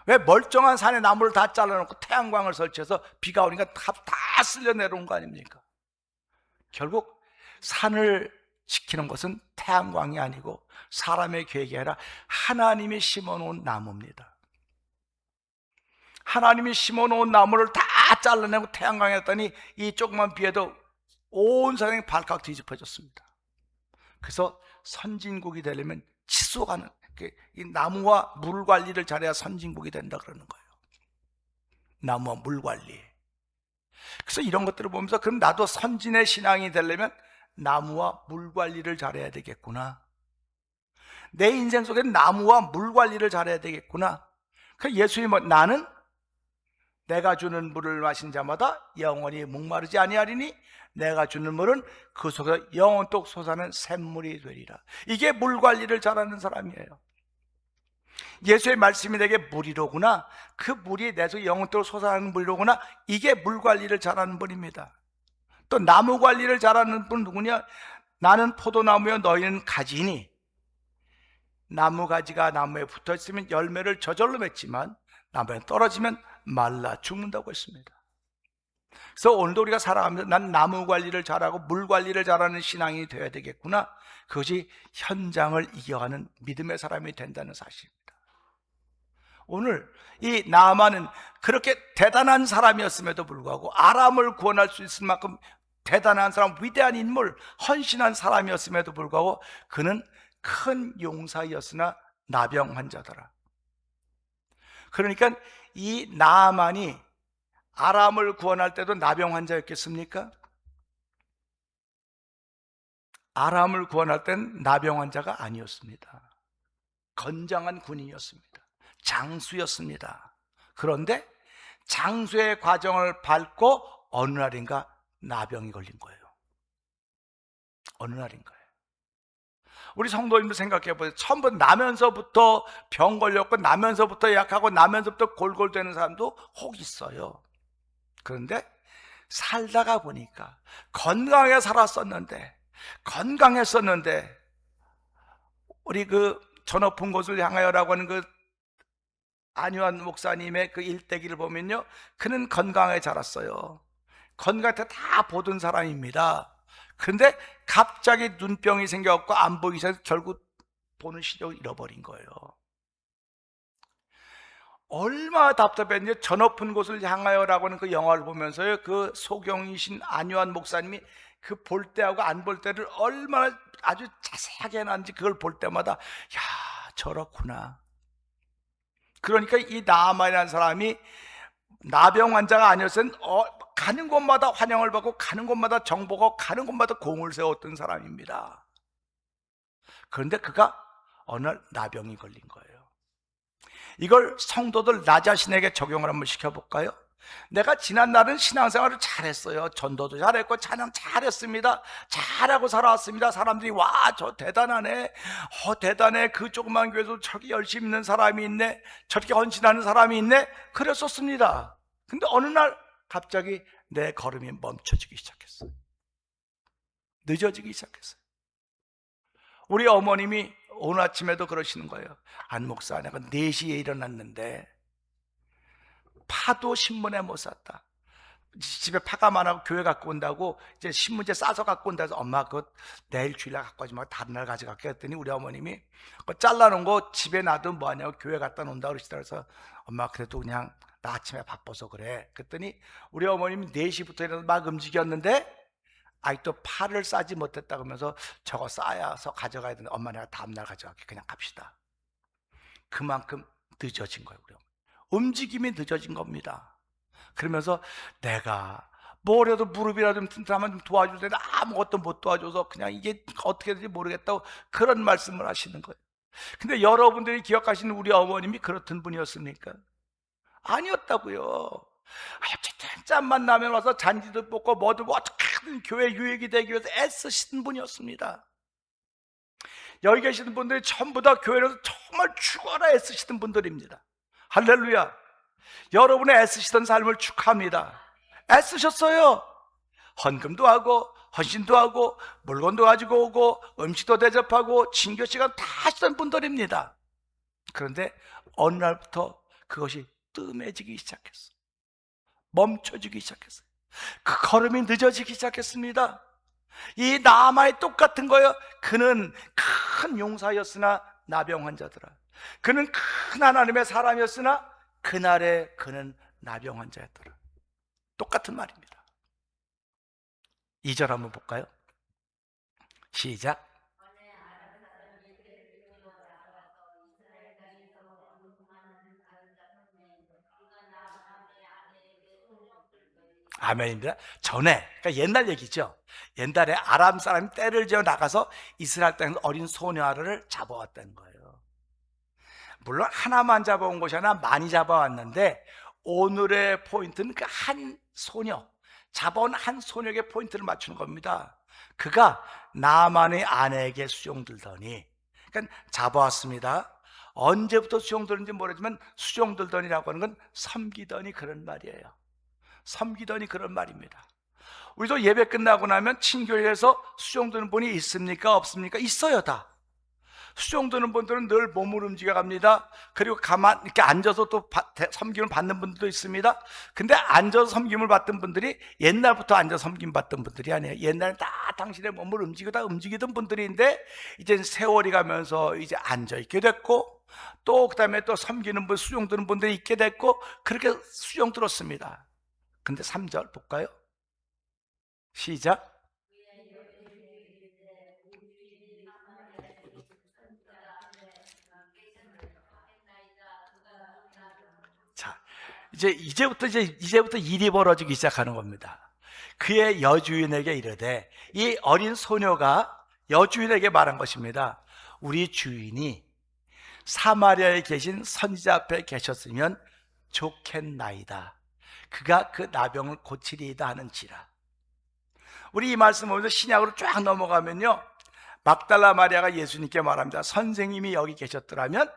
왜 멀쩡한 산의 나무를 다 잘라놓고 태양광을 설치해서 비가 오니까 다 쓸려 내려온 거 아닙니까? 결국 산을 지키는 것은 태양광이 아니고 사람의 계획이 아니라 하나님이 심어놓은 나무입니다. 하나님이 심어놓은 나무를 다 잘라내고 태양광에 했더니 이 조그만 비에도 온 세상이 발칵 뒤집어졌습니다. 그래서 선진국이 되려면 치솟아는, 이 나무와 물 관리를 잘해야 선진국이 된다 그러는 거예요. 나무와 물 관리. 그래서 이런 것들을 보면서 그럼 나도 선진의 신앙이 되려면 나무와 물 관리를 잘해야 되겠구나, 내 인생 속에 나무와 물 관리를 잘해야 되겠구나. 그 예수님은 나는 내가 주는 물을 마신 자마다 영원히 목마르지 아니하리니 내가 주는 물은 그 속에서 영원토록 솟아나는 샘물이 되리라. 이게 물 관리를 잘하는 사람이에요. 예수의 말씀이 내게 물이로구나, 그 물이 내 속에 영원토록 솟아나는 물이로구나, 이게 물 관리를 잘하는 분입니다. 또 나무 관리를 잘하는 분 누구냐? 나는 포도나무여 너희는 가지니 나무 가지가 나무에 붙어 있으면 열매를 저절로 맺지만 나무에 떨어지면 말라 죽는다고 했습니다. 그래서 오늘도 우리가 살아가면서 난 나무 관리를 잘하고 물 관리를 잘하는 신앙이 되어야 되겠구나, 그것이 현장을 이겨가는 믿음의 사람이 된다는 사실입니다. 오늘 이 나아만은 그렇게 대단한 사람이었음에도 불구하고, 아람을 구원할 수 있을 만큼 대단한 사람, 위대한 인물, 헌신한 사람이었음에도 불구하고 그는 큰 용사였으나 나병 환자더라. 그러니까 이 나아만이 아람을 구원할 때도 나병 환자였겠습니까? 아람을 구원할 땐 나병 환자가 아니었습니다. 건장한 군인이었습니다. 장수였습니다. 그런데 장수의 과정을 밟고 어느 날인가 나병이 걸린 거예요. 어느 날인가요? 우리 성도님도 생각해 보세요. 처음부터 나면서부터 병 걸렸고 나면서부터 약하고 나면서부터 골골대는 사람도 혹 있어요. 그런데 살다가 보니까 건강하게 건강했었는데 우리 그 저 높은 곳을 향하여라고 하는 그 안유한 목사님의 그 일대기를 보면요, 그는 건강하게 자랐어요. 건강한테 다 보던 사람입니다. 그런데 갑자기 눈병이 생겨갖고 안 보이기 시작해서 결국 보는 시력을 잃어버린 거예요. 얼마나 답답했는지 저 높은 곳을 향하여라고 하는 그 영화를 보면서요, 그 소경이신 안유한 목사님이 그 볼 때하고 안 볼 때를 얼마나 아주 자세하게 해놨는지 그걸 볼 때마다 야, 저렇구나. 그러니까 이 나아만이라는 사람이 나병 환자가 아니었으면 가는 곳마다 환영을 받고 가는 곳마다 정보고 가는 곳마다 공을 세웠던 사람입니다. 그런데 그가 어느 날 나병이 걸린 거예요. 이걸 성도들 나 자신에게 적용을 한번 시켜볼까요? 내가 지난 날은 신앙생활을 잘했어요. 전도도 잘했고 찬양 잘했습니다. 잘하고 살아왔습니다. 사람들이 와, 저 대단하네, 대단해, 그 조그만 교회도 저렇게 열심히 있는 사람이 있네, 저렇게 헌신하는 사람이 있네, 그랬었습니다. 근데 어느 날 갑자기 내 걸음이 멈춰지기 시작했어요. 늦어지기 시작했어요. 우리 어머님이 오늘 아침에도 그러시는 거예요. 안 목사, 내가 4시에 일어났는데 파도 신문에 못 샀다. 집에 파가 많아고 교회 갖고 온다고 이제 신문지에 싸서 갖고 온다 해서 엄마 그거 내일 주일날 갖고 가지 말고 다른 날 가져갈게 했더니 우리 어머님이 그거 잘라놓은 거 집에 놔두면 뭐하냐고 교회 갖다 놓는다 그러시다. 그래서 엄마 그래도 그냥 나 아침에 바빠서 그래. 그랬더니 우리 어머님이 4시부터 일어나서 막 움직였는데 아직도 파를 싸지 못했다 그러면서 저거 싸야서 가져가야 되는데 엄마 내가 다음날 가져갈게, 그냥 갑시다. 그만큼 늦어진 거예요. 우리 어머니. 움직임이 늦어진 겁니다. 그러면서 내가 뭐라도 무릎이라도 좀 튼튼하면 좀 도와줄 텐데 아무것도 못 도와줘서 그냥 이게 어떻게 될지 모르겠다고 그런 말씀을 하시는 거예요. 근데 여러분들이 기억하시는 우리 어머님이 그렇던 분이었습니까? 아니었다고요. 어쨌든 짬만 나면 와서 잔디도 뽑고 뭐도 뭐 어떻게든 교회 유익이 되기 위해서 애쓰시는 분이었습니다. 여기 계시는 분들이 전부 다 교회에서 정말 죽어라 애쓰시던 분들입니다. 할렐루야. 여러분의 애쓰시던 삶을 축하합니다. 애쓰셨어요. 헌금도 하고 헌신도 하고 물건도 가지고 오고 음식도 대접하고 친교 시간 다 하시던 분들입니다. 그런데 어느 날부터 그것이 뜸해지기 시작했어요. 멈춰지기 시작했어요. 그 걸음이 늦어지기 시작했습니다. 이 나아마의 똑같은 거예요. 그는 큰 용사였으나 나병 환자더라. 그는 큰 하나님의 사람이었으나 그날에 그는 나병 환자였더라. 똑같은 말입니다. 2절 한번 볼까요? 시작. 아멘입니다. 전에, 그러니까 옛날 얘기죠. 옛날에 아람 사람이 떼를 지어 나가서 이스라엘 땅에서 어린 소녀를 잡아왔다는 거예요. 물론 하나만 잡아온 것이 아니라 많이 잡아왔는데 오늘의 포인트는 그 한 소녀, 잡아온 한 소녀에게 포인트를 맞추는 겁니다. 그가 나만의 아내에게 수종들더니, 그러니까 잡아왔습니다. 언제부터 수종들는지 모르지만 수종들더니라고 하는 건 섬기더니 그런 말이에요. 섬기더니 그런 말입니다. 우리도 예배 끝나고 나면 친교회에서 수종드는 분이 있습니까? 없습니까? 있어요. 다 수종드는 분들은 늘 몸을 움직여 갑니다. 그리고 가만 이렇게 앉아서 또 섬김을 받는 분들도 있습니다. 근데 앉아서 섬김을 받던 분들이 옛날부터 앉아서 섬김 받던 분들이 아니에요. 옛날에 다 당신의 몸을 움직이던 분들인데 이제 세월이 가면서 이제 앉아 있게 됐고 또 그다음에 또 섬기는 분, 수종드는 분들이 있게 됐고 그렇게 수종들었습니다. 근데 3절 볼까요? 시작. 자, 이제부터 일이 벌어지기 시작하는 겁니다. 그의 여주인에게 이르되, 이 어린 소녀가 여주인에게 말한 것입니다. 우리 주인이 사마리아에 계신 선지자 앞에 계셨으면 좋겠나이다. 그가 그 나병을 고치리이다 하는지라. 우리 이 말씀 보면서 신약으로 쫙 넘어가면요, 막달라 마리아가 예수님께 말합니다. 선생님이 여기 계셨더라면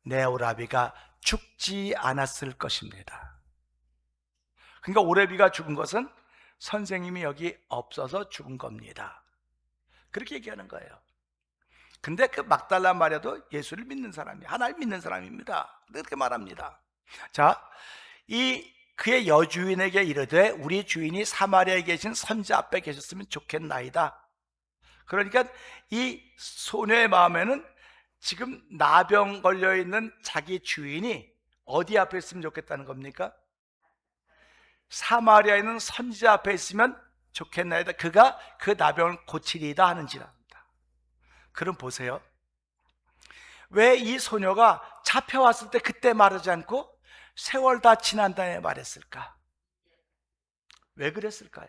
내 오라비가 죽지 않았을 것입니다. 그러니까 오라비가 죽은 것은 선생님이 여기 없어서 죽은 겁니다. 그렇게 얘기하는 거예요. 근데 그 막달라 마리아도 예수를 믿는 사람이, 하나님 믿는 사람입니다. 그렇게 말합니다. 자, 그의 여주인에게 이르되 우리 주인이 사마리아에 계신 선지자 앞에 계셨으면 좋겠나이다. 그러니까 이 소녀의 마음에는 지금 나병 걸려있는 자기 주인이 어디 앞에 있으면 좋겠다는 겁니까? 사마리아에 있는 선지자 앞에 있으면 좋겠나이다. 그가 그 나병을 고치리이다 하는지라. 그럼 보세요. 왜 이 소녀가 잡혀왔을 때 그때 말하지 않고 세월 다 지난 다음에 말했을까? 왜 그랬을까요?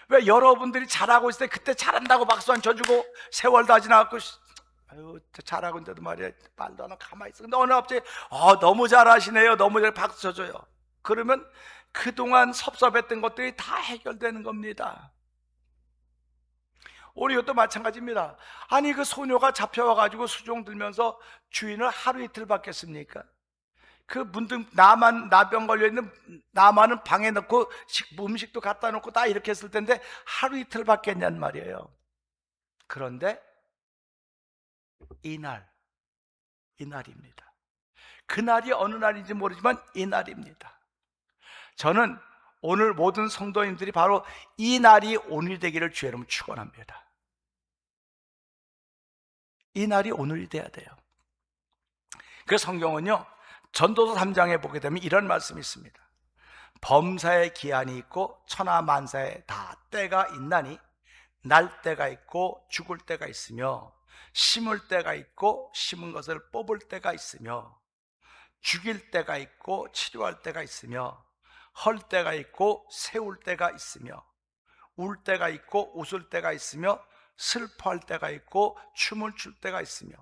왜 여러분들이 잘하고 있을 때 그때 잘한다고 박수 안 쳐주고 세월 다 지나갖고 아유 잘하고 있는데도 말이야 말도 안 하고 가만히 있어. 근데 어느 갑자기 너무 잘하시네요, 너무 잘 박수 쳐줘요. 그러면 그동안 섭섭했던 것들이 다 해결되는 겁니다. 우리 이것도 마찬가지입니다. 아니 그 소녀가 잡혀와가지고 수종 들면서 주인을 하루 이틀 받겠습니까? 그 문득 나병 걸려있는 나만은 방에 넣고 음식도 갖다 놓고 다 이렇게 했을 텐데 하루 이틀 받겠냔 말이에요. 그런데 이날입니다. 그날이 어느 날인지 모르지만 이날입니다. 저는 오늘 모든 성도님들이 바로 이 날이 오늘 되기를 주의 이름으로 축원합니다. 이 날이 오늘이 돼야 돼요. 그 성경은요, 전도서 3장에 보게 되면 이런 말씀이 있습니다. 범사의 기한이 있고 천하만사에 다 때가 있나니 날 때가 있고 죽을 때가 있으며 심을 때가 있고 심은 것을 뽑을 때가 있으며 죽일 때가 있고 치료할 때가 있으며, 헐 때가 있고 세울 때가 있으며, 울 때가 있고 웃을 때가 있으며, 슬퍼할 때가 있고 춤을 출 때가 있으며,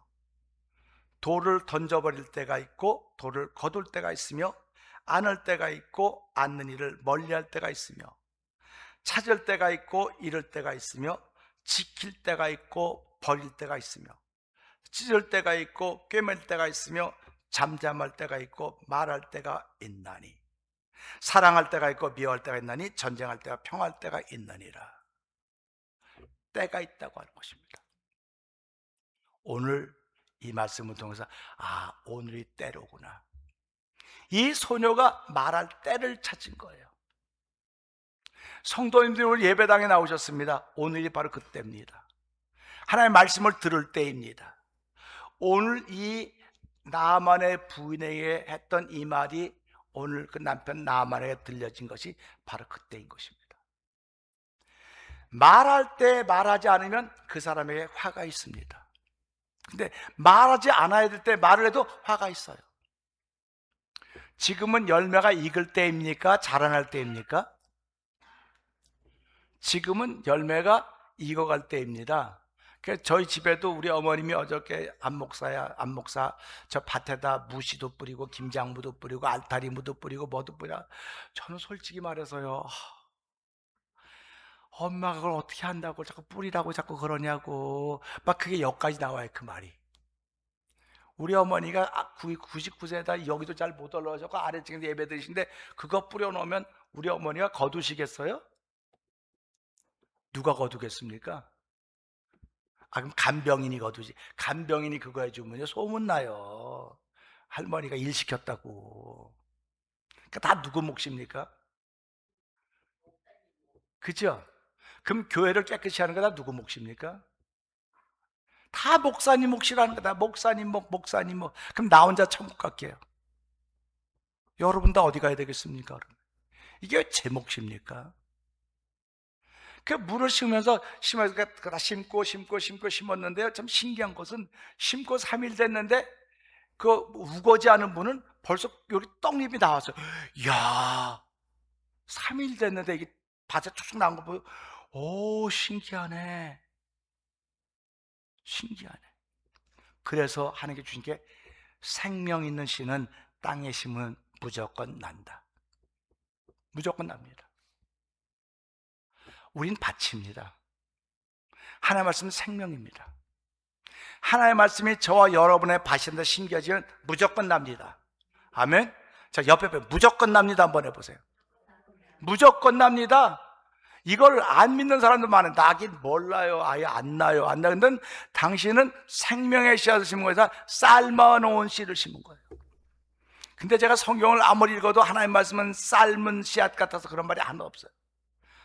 돌을 던져버릴 때가 있고 돌을 거둘 때가 있으며, 안을 때가 있고 안는 일을 멀리할 때가 있으며, 찾을 때가 있고 잃을 때가 있으며, 지킬 때가 있고 버릴 때가 있으며, 찢을 때가 있고 꿰맬 때가 있으며, 잠잠할 때가 있고 말할 때가 있나니, 사랑할 때가 있고 미워할 때가 있나니, 전쟁할 때가 평화할 때가 있느니라. 때가 있다고 하는 것입니다. 오늘 이 말씀을 통해서 오늘이 때로구나. 이 소녀가 말할 때를 찾은 거예요. 성도님들이 오늘 예배당에 나오셨습니다. 오늘이 바로 그때입니다. 하나님의 말씀을 들을 때입니다. 오늘 이 나아만의 부인에게 했던 이 말이 오늘 그 남편 나아만에게 들려진 것이 바로 그때인 것입니다. 말할 때 말하지 않으면 그 사람에게 화가 있습니다. 근데 말하지 않아야 될 때 말을 해도 화가 있어요. 지금은 열매가 익을 때입니까? 자라날 때입니까? 지금은 열매가 익어갈 때입니다. 그래서 저희 집에도 우리 어머님이 어저께 안목사 저 밭에다 무시도 뿌리고 김장무도 뿌리고 알타리무도 뿌리고 뭐도 뿌려. 저는 솔직히 말해서요, 엄마가 그걸 어떻게 한다고 자꾸 뿌리라고 자꾸 그러냐고 막 그게 여기까지 나와요. 그 말이. 우리 어머니가 99세다 여기도 잘 못 올라오셔서 아래층에서 예배 드리시는데 그거 뿌려놓으면 우리 어머니가 거두시겠어요? 누가 거두겠습니까? 그럼 간병인이 거두지. 간병인이 그거 해주면요 소문나요. 할머니가 일 시켰다고. 그러니까 다 누구 몫입니까? 그죠? 그럼 교회를 깨끗이 하는 거 다 누구 몫입니까? 다 목사님 몫이라는 거다. 목사님 몫. 그럼 나 혼자 천국 갈게요. 여러분 다 어디 가야 되겠습니까? 이게 왜 제 몫입니까? 그 물을 심으면서 다 심고 심었는데요. 참 신기한 것은 심고 3일 됐는데 그 우거지 않은 분은 벌써 여기 떡잎이 나왔어요. 이야, 3일 됐는데 이게 밭에 쭉쭉 나온 거 보고 오, 신기하네. 그래서 하나님께 주신 게 생명 있는 씨는 땅에 심으면 무조건 난다. 무조건 납니다. 우린 밭입니다. 하나님의 말씀은 생명입니다. 하나님의 말씀이 저와 여러분의 밭인데 심겨지면 무조건 납니다. 아멘. 자, 옆에 무조건 납니다 한번 해보세요. 무조건 납니다. 이걸 안 믿는 사람도 많아요. 나긴 몰라요. 아예 안 나요. 근데 당신은 생명의 씨앗을 심은 거에서 삶아놓은 씨를 심은 거예요. 근데 제가 성경을 아무리 읽어도 하나님의 말씀은 삶은 씨앗 같아서 그런 말이 하나 없어요.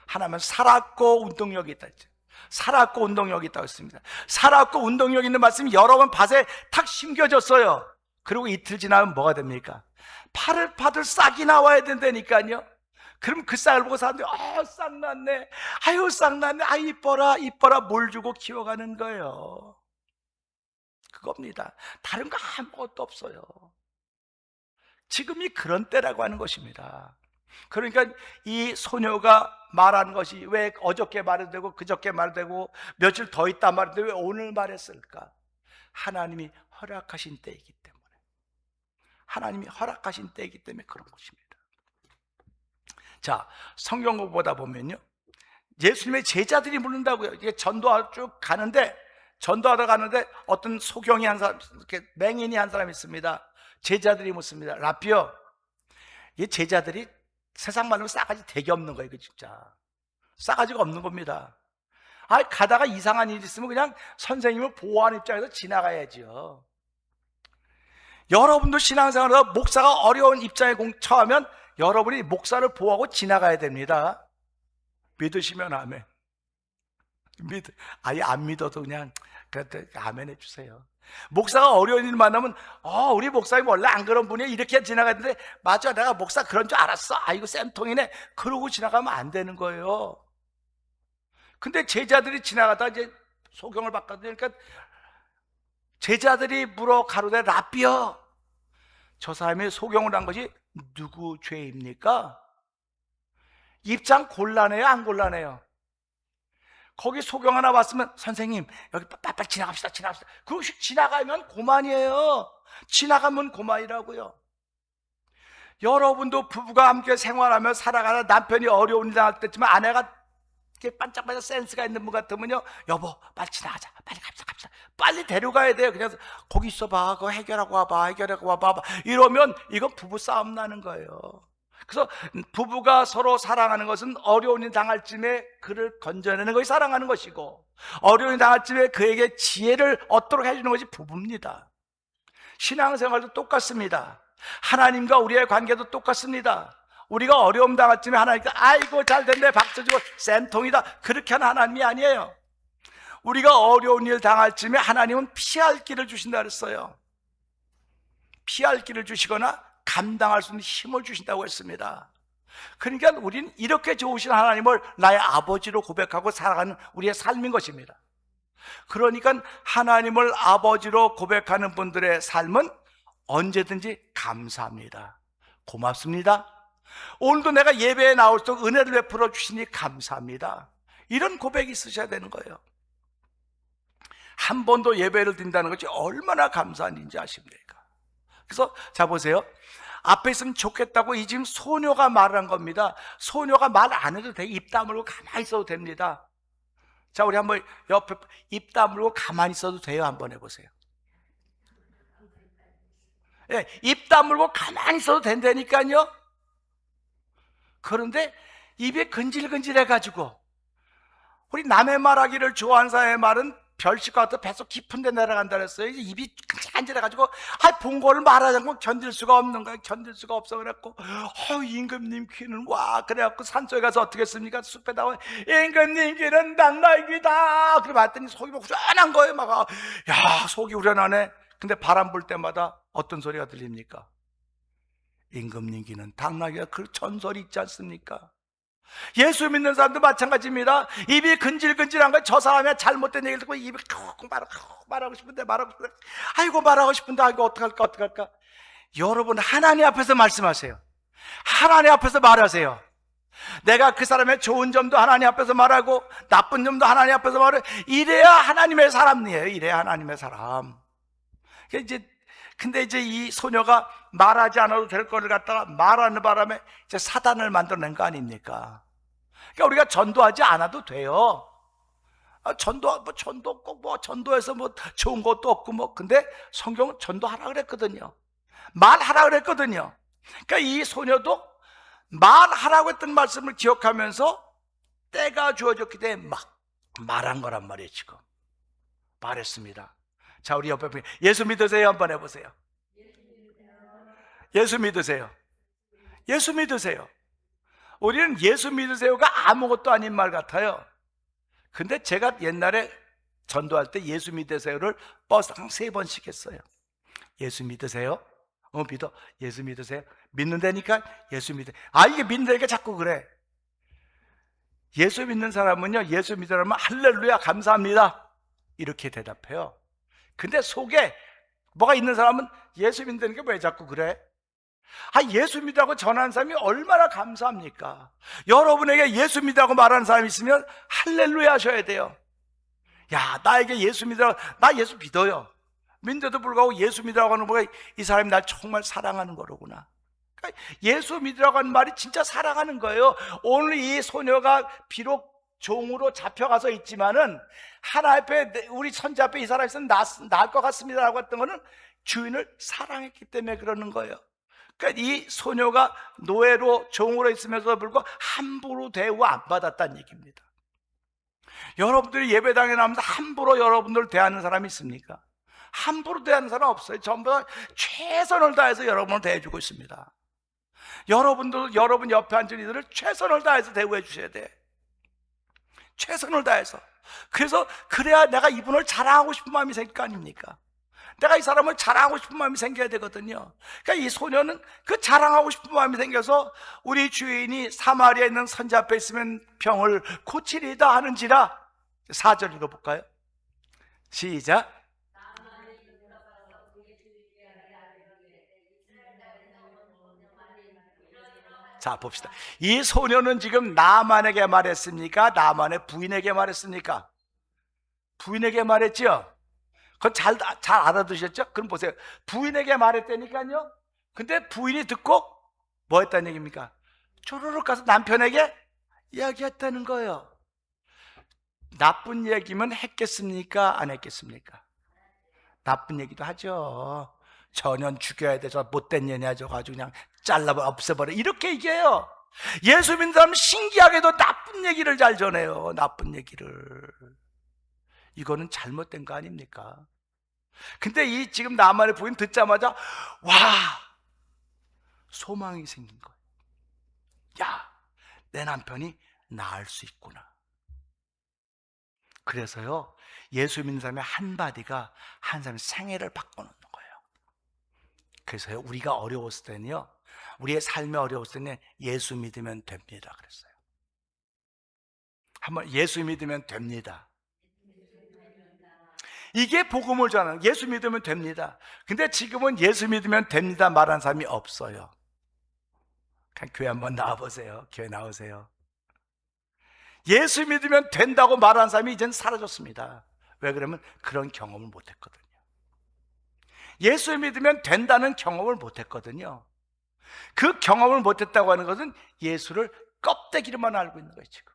하나님은 살았고 운동력이 있다 했죠. 살았고 운동력이 있다고 했습니다. 살았고 운동력 있는 말씀이 여러 번 밭에 탁 심겨졌어요. 그리고 이틀 지나면 뭐가 됩니까? 파들 싹이 나와야 된다니까요. 그럼 그 싹을 보고 사람들이 싹 났네. 싹 났네. 이뻐라 뭘 주고 키워가는 거예요. 그겁니다. 다른 거 아무것도 없어요. 지금이 그런 때라고 하는 것입니다. 그러니까 이 소녀가 말하는 것이 왜 어저께 말해도 되고 그저께 말해도 되고 며칠 더 있다 말해도 되고 왜 오늘 말했을까? 하나님이 허락하신 때이기 때문에. 하나님이 허락하신 때이기 때문에 그런 것입니다. 자, 성경 보다 보면요, 예수님의 제자들이 묻는다고요. 이게 전도하러 쭉 가는데, 어떤 소경이 한 사람, 이렇게 맹인이 한 사람이 있습니다. 제자들이 묻습니다. 라피요, 이 제자들이 세상 말로 싸가지 되게 없는 거예요. 이거 진짜 싸가지가 없는 겁니다. 가다가 이상한 일이 있으면 그냥 선생님을 보호하는 입장에서 지나가야죠. 여러분도 신앙생활에서 목사가 어려운 입장에 처하면 여러분이 목사를 보호하고 지나가야 됩니다. 믿으시면 아멘. 아예 안 믿어도 그냥 아멘 해주세요. 목사가 어려운 일 만나면 우리 목사님 원래 안 그런 분이야 이렇게 지나가는데 맞아 내가 목사 그런 줄 알았어. 이거 쌤통이네. 그러고 지나가면 안 되는 거예요. 근데 제자들이 지나가다 이제 소경을 바꿔드리니까 제자들이 물어 가로되 라삐여, 저 사람이 소경을 한 것이 누구 죄입니까? 입장 곤란해요, 안 곤란해요? 거기 소경 하나 왔으면 선생님 여기 빨리 지나갑시다. 그것이 지나가면 고만이에요. 지나가면 고만이라고요. 여러분도 부부가 함께 생활하며 살아가다 남편이 어려운 일 당할 때쯤에 아내가 이렇게 반짝반짝 센스가 있는 분 같으면요, 여보 빨리 지나가자, 빨리 갑시다. 빨리 데려가야 돼요. 그냥 거기 있어봐, 그거 해결하고 와봐, 이러면 이건 부부 싸움 나는 거예요. 그래서 부부가 서로 사랑하는 것은 어려운 일 당할 쯤에 그를 건져내는 것이 사랑하는 것이고, 어려운 일 당할 쯤에 그에게 지혜를 얻도록 해주는 것이 부부입니다. 신앙생활도 똑같습니다. 하나님과 우리의 관계도 똑같습니다. 우리가 어려움 당할 쯤에 하나님께 아이고 잘 됐네 박수 주고 쌤통이다, 그렇게 하는 하나님이 아니에요. 우리가 어려운 일 당할 쯤에 하나님은 피할 길을 주신다 그랬어요. 피할 길을 주시거나 감당할 수 있는 힘을 주신다고 했습니다. 그러니까 우리는 이렇게 좋으신 하나님을 나의 아버지로 고백하고 살아가는 우리의 삶인 것입니다. 그러니까 하나님을 아버지로 고백하는 분들의 삶은 언제든지 감사합니다. 고맙습니다. 오늘도 내가 예배에 나올 때 은혜를 베풀어 주시니 감사합니다. 이런 고백이 있으셔야 되는 거예요. 한 번도 예배를 드린다는 것이 얼마나 감사한 일인지 아십니까? 그래서 자 보세요. 앞에 있으면 좋겠다고 이 지금 소녀가 말한 겁니다. 소녀가 말 안 해도 돼. 입 다물고 가만히 있어도 됩니다. 자, 우리 한번 옆에 입 다물고 가만히 있어도 돼요. 한번 해보세요. 예, 입 다물고 가만히 있어도 된다니까요. 그런데 입이 근질근질해가지고, 우리 남의 말하기를 좋아하는 사람의 말은 별식과 같아 뱃속 깊은 데 내려간다 그랬어요. 입이 간질간질해가지고 본 거를 말하자는 건 견딜 수가 없는 거야. 견딜 수가 없어. 그래갖고 임금님 귀는 와, 그래갖고 산속에 가서 어떻게 했습니까? 숲에 나와 임금님 귀는 낙낙이다. 그래 봤더니 속이 막 후련한 거예요. 막 야, 속이 후련하네. 근데 바람 불 때마다 어떤 소리가 들립니까? 임금님 귀는 당나귀가, 그 전설이 있지 않습니까? 예수 믿는 사람도 마찬가지입니다. 입이 근질근질한 거, 저 사람의 잘못된 얘기를 듣고 입이 말하고 싶은데 아이고 말하고 싶은데 아이고 어떡할까. 여러분, 하나님 앞에서 말씀하세요. 하나님 앞에서 말하세요. 내가 그 사람의 좋은 점도 하나님 앞에서 말하고 나쁜 점도 하나님 앞에서 말해. 이래야 하나님의 사람이에요. 이래야 하나님의 사람. 근데 이제 이 소녀가 말하지 않아도 될 거를 갖다가 말하는 바람에 이제 사단을 만들어낸 거 아닙니까? 그러니까 우리가 전도하지 않아도 돼요. 전도 없고 전도해서 좋은 것도 없고 근데 성경은 전도하라 그랬거든요. 말하라 그랬거든요. 그러니까 이 소녀도 말하라고 했던 말씀을 기억하면서 때가 주어졌기 때문에 막 말한 거란 말이에요. 지금 말했습니다. 자, 우리 옆에 분이 예수 믿으세요 한번 해보세요. 예수 믿으세요. 예수 믿으세요. 우리는 예수 믿으세요가 아무것도 아닌 말 같아요. 근데 제가 옛날에 전도할 때 예수 믿으세요를 버스 한 3번씩 했어요. 예수 믿으세요? 믿어. 예수 믿으세요? 믿는다니까? 예수 믿으세요. 이게 믿는다니까 자꾸 그래. 예수 믿는 사람은요, 예수 믿으라면 할렐루야 감사합니다 이렇게 대답해요. 근데 속에 뭐가 있는 사람은 예수 믿는다니까 왜 자꾸 그래? 예수 믿으라고 전하는 사람이 얼마나 감사합니까? 여러분에게 예수 믿으라고 말하는 사람이 있으면 할렐루야 하셔야 돼요. 야, 나에게 예수 믿으라고, 나 예수 믿어요. 믿는데도 불구하고 예수 믿으라고 하는 거가 이 사람이 날 정말 사랑하는 거로구나. 그러니까 예수 믿으라고 하는 말이 진짜 사랑하는 거예요. 오늘 이 소녀가 비록 종으로 잡혀가서 있지만은 하나 앞에, 우리 선지 앞에 이 사람이 있으면 나을 것 같습니다 라고 했던 거는 주인을 사랑했기 때문에 그러는 거예요. 그러니까 이 소녀가 노예로 종으로 있으면서 불구하고 함부로 대우 안 받았다는 얘기입니다. 여러분들이 예배당에 나오면서 함부로 여러분들을 대하는 사람이 있습니까? 함부로 대하는 사람 없어요. 전부 다 최선을 다해서 여러분을 대해주고 있습니다. 여러분들, 여러분 옆에 앉은 이들을 최선을 다해서 대우해 주셔야 돼. 최선을 다해서. 그래야 내가 이분을 자랑하고 싶은 마음이 생길 거 아닙니까? 내가 이 사람을 자랑하고 싶은 마음이 생겨야 되거든요. 그러니까 이 소녀는 그 자랑하고 싶은 마음이 생겨서 우리 주인이 사마리아에 있는 선지 앞에 있으면 병을 고치리다 하는지라. 4절 읽어볼까요? 시작. 자, 봅시다. 이 소녀는 지금 나만에게 말했습니까? 나만의 부인에게 말했습니까? 부인에게 말했죠? 그건 잘 알아두셨죠? 그럼 보세요. 부인에게 말했다니까요. 근데 부인이 듣고 뭐 했다는 얘기입니까? 쪼르륵 가서 남편에게 이야기했다는 거예요. 나쁜 얘기면 했겠습니까? 안 했겠습니까? 나쁜 얘기도 하죠. 저년 죽여야 돼. 저 못된 년이야. 저 가지고 그냥 잘라버려, 없애버려. 이렇게 얘기해요. 예수 믿는 사람은 신기하게도 나쁜 얘기를 잘 전해요. 나쁜 얘기를. 이거는 잘못된 거 아닙니까? 근데 이 지금 나만의 부인 듣자마자 와, 소망이 생긴 거예요. 야, 내 남편이 나을 수 있구나. 그래서요, 예수 믿는 사람의 한마디가 한 사람의 생애를 바꿔놓는 거예요. 그래서요, 우리가 어려웠을 때는요, 우리의 삶이 어려웠을 때는 예수 믿으면 됩니다. 그랬어요. 한번 예수 믿으면 됩니다. 이게 복음을 전하는, 예수 믿으면 됩니다. 근데 지금은 예수 믿으면 됩니다 말하는 사람이 없어요. 그냥 교회 한번 나와보세요. 교회 나오세요. 예수 믿으면 된다고 말하는 사람이 이제는 사라졌습니다. 왜 그러면 그런 경험을 못했거든요. 예수 믿으면 된다는 경험을 못했거든요. 그 경험을 못했다고 하는 것은 예수를 껍데기로만 알고 있는 거예요. 지금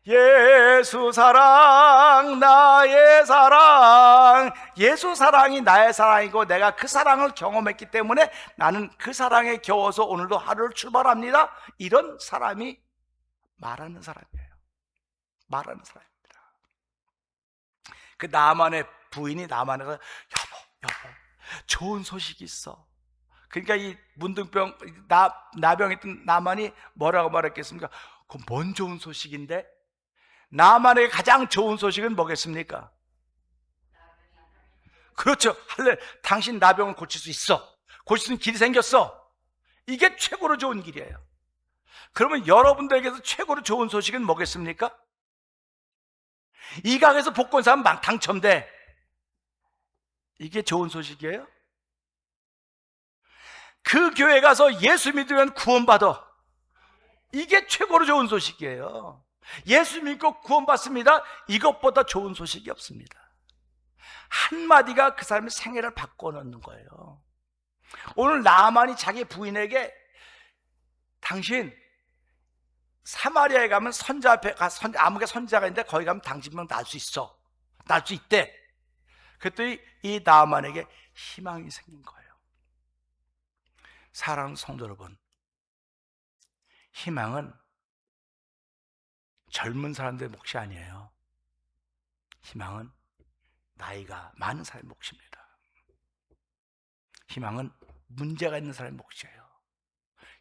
예수 사랑, 나의 사랑. 예수 사랑이 나의 사랑이고 내가 그 사랑을 경험했기 때문에 나는 그 사랑에 겨워서 오늘도 하루를 출발합니다. 이런 사람이 말하는 사람이에요. 말하는 사람입니다. 그 나만의 부인이 나만에서 여보 좋은 소식이 있어. 그러니까 이 문둥병 나병했던 나만이 뭐라고 말했겠습니까? 그 뭔 좋은 소식인데? 나만의 가장 좋은 소식은 뭐겠습니까? 그렇죠. 할래, 당신 나병을 고칠 수 있어. 고칠 수 있는 길이 생겼어. 이게 최고로 좋은 길이에요. 그러면 여러분들에게서 최고로 좋은 소식은 뭐겠습니까? 이강에서 복권사면 막 당첨돼. 이게 좋은 소식이에요? 그 교회 가서 예수 믿으면 구원받아. 이게 최고로 좋은 소식이에요. 예수 믿고 구원받습니다. 이것보다 좋은 소식이 없습니다. 한마디가 그 사람의 생애를 바꿔놓는 거예요. 오늘 나만이 자기 부인에게 당신 사마리아에 가면 선자 앞에 아무개 선자가 있는데 거기 가면 당신명 날 수 있어. 날 수 있대. 그랬더니 이 나만에게 희망이 생긴 거예요. 사랑하는 성도 여러분, 희망은 젊은 사람들의 몫이 아니에요. 희망은 나이가 많은 사람의 몫입니다. 희망은 문제가 있는 사람의 몫이에요.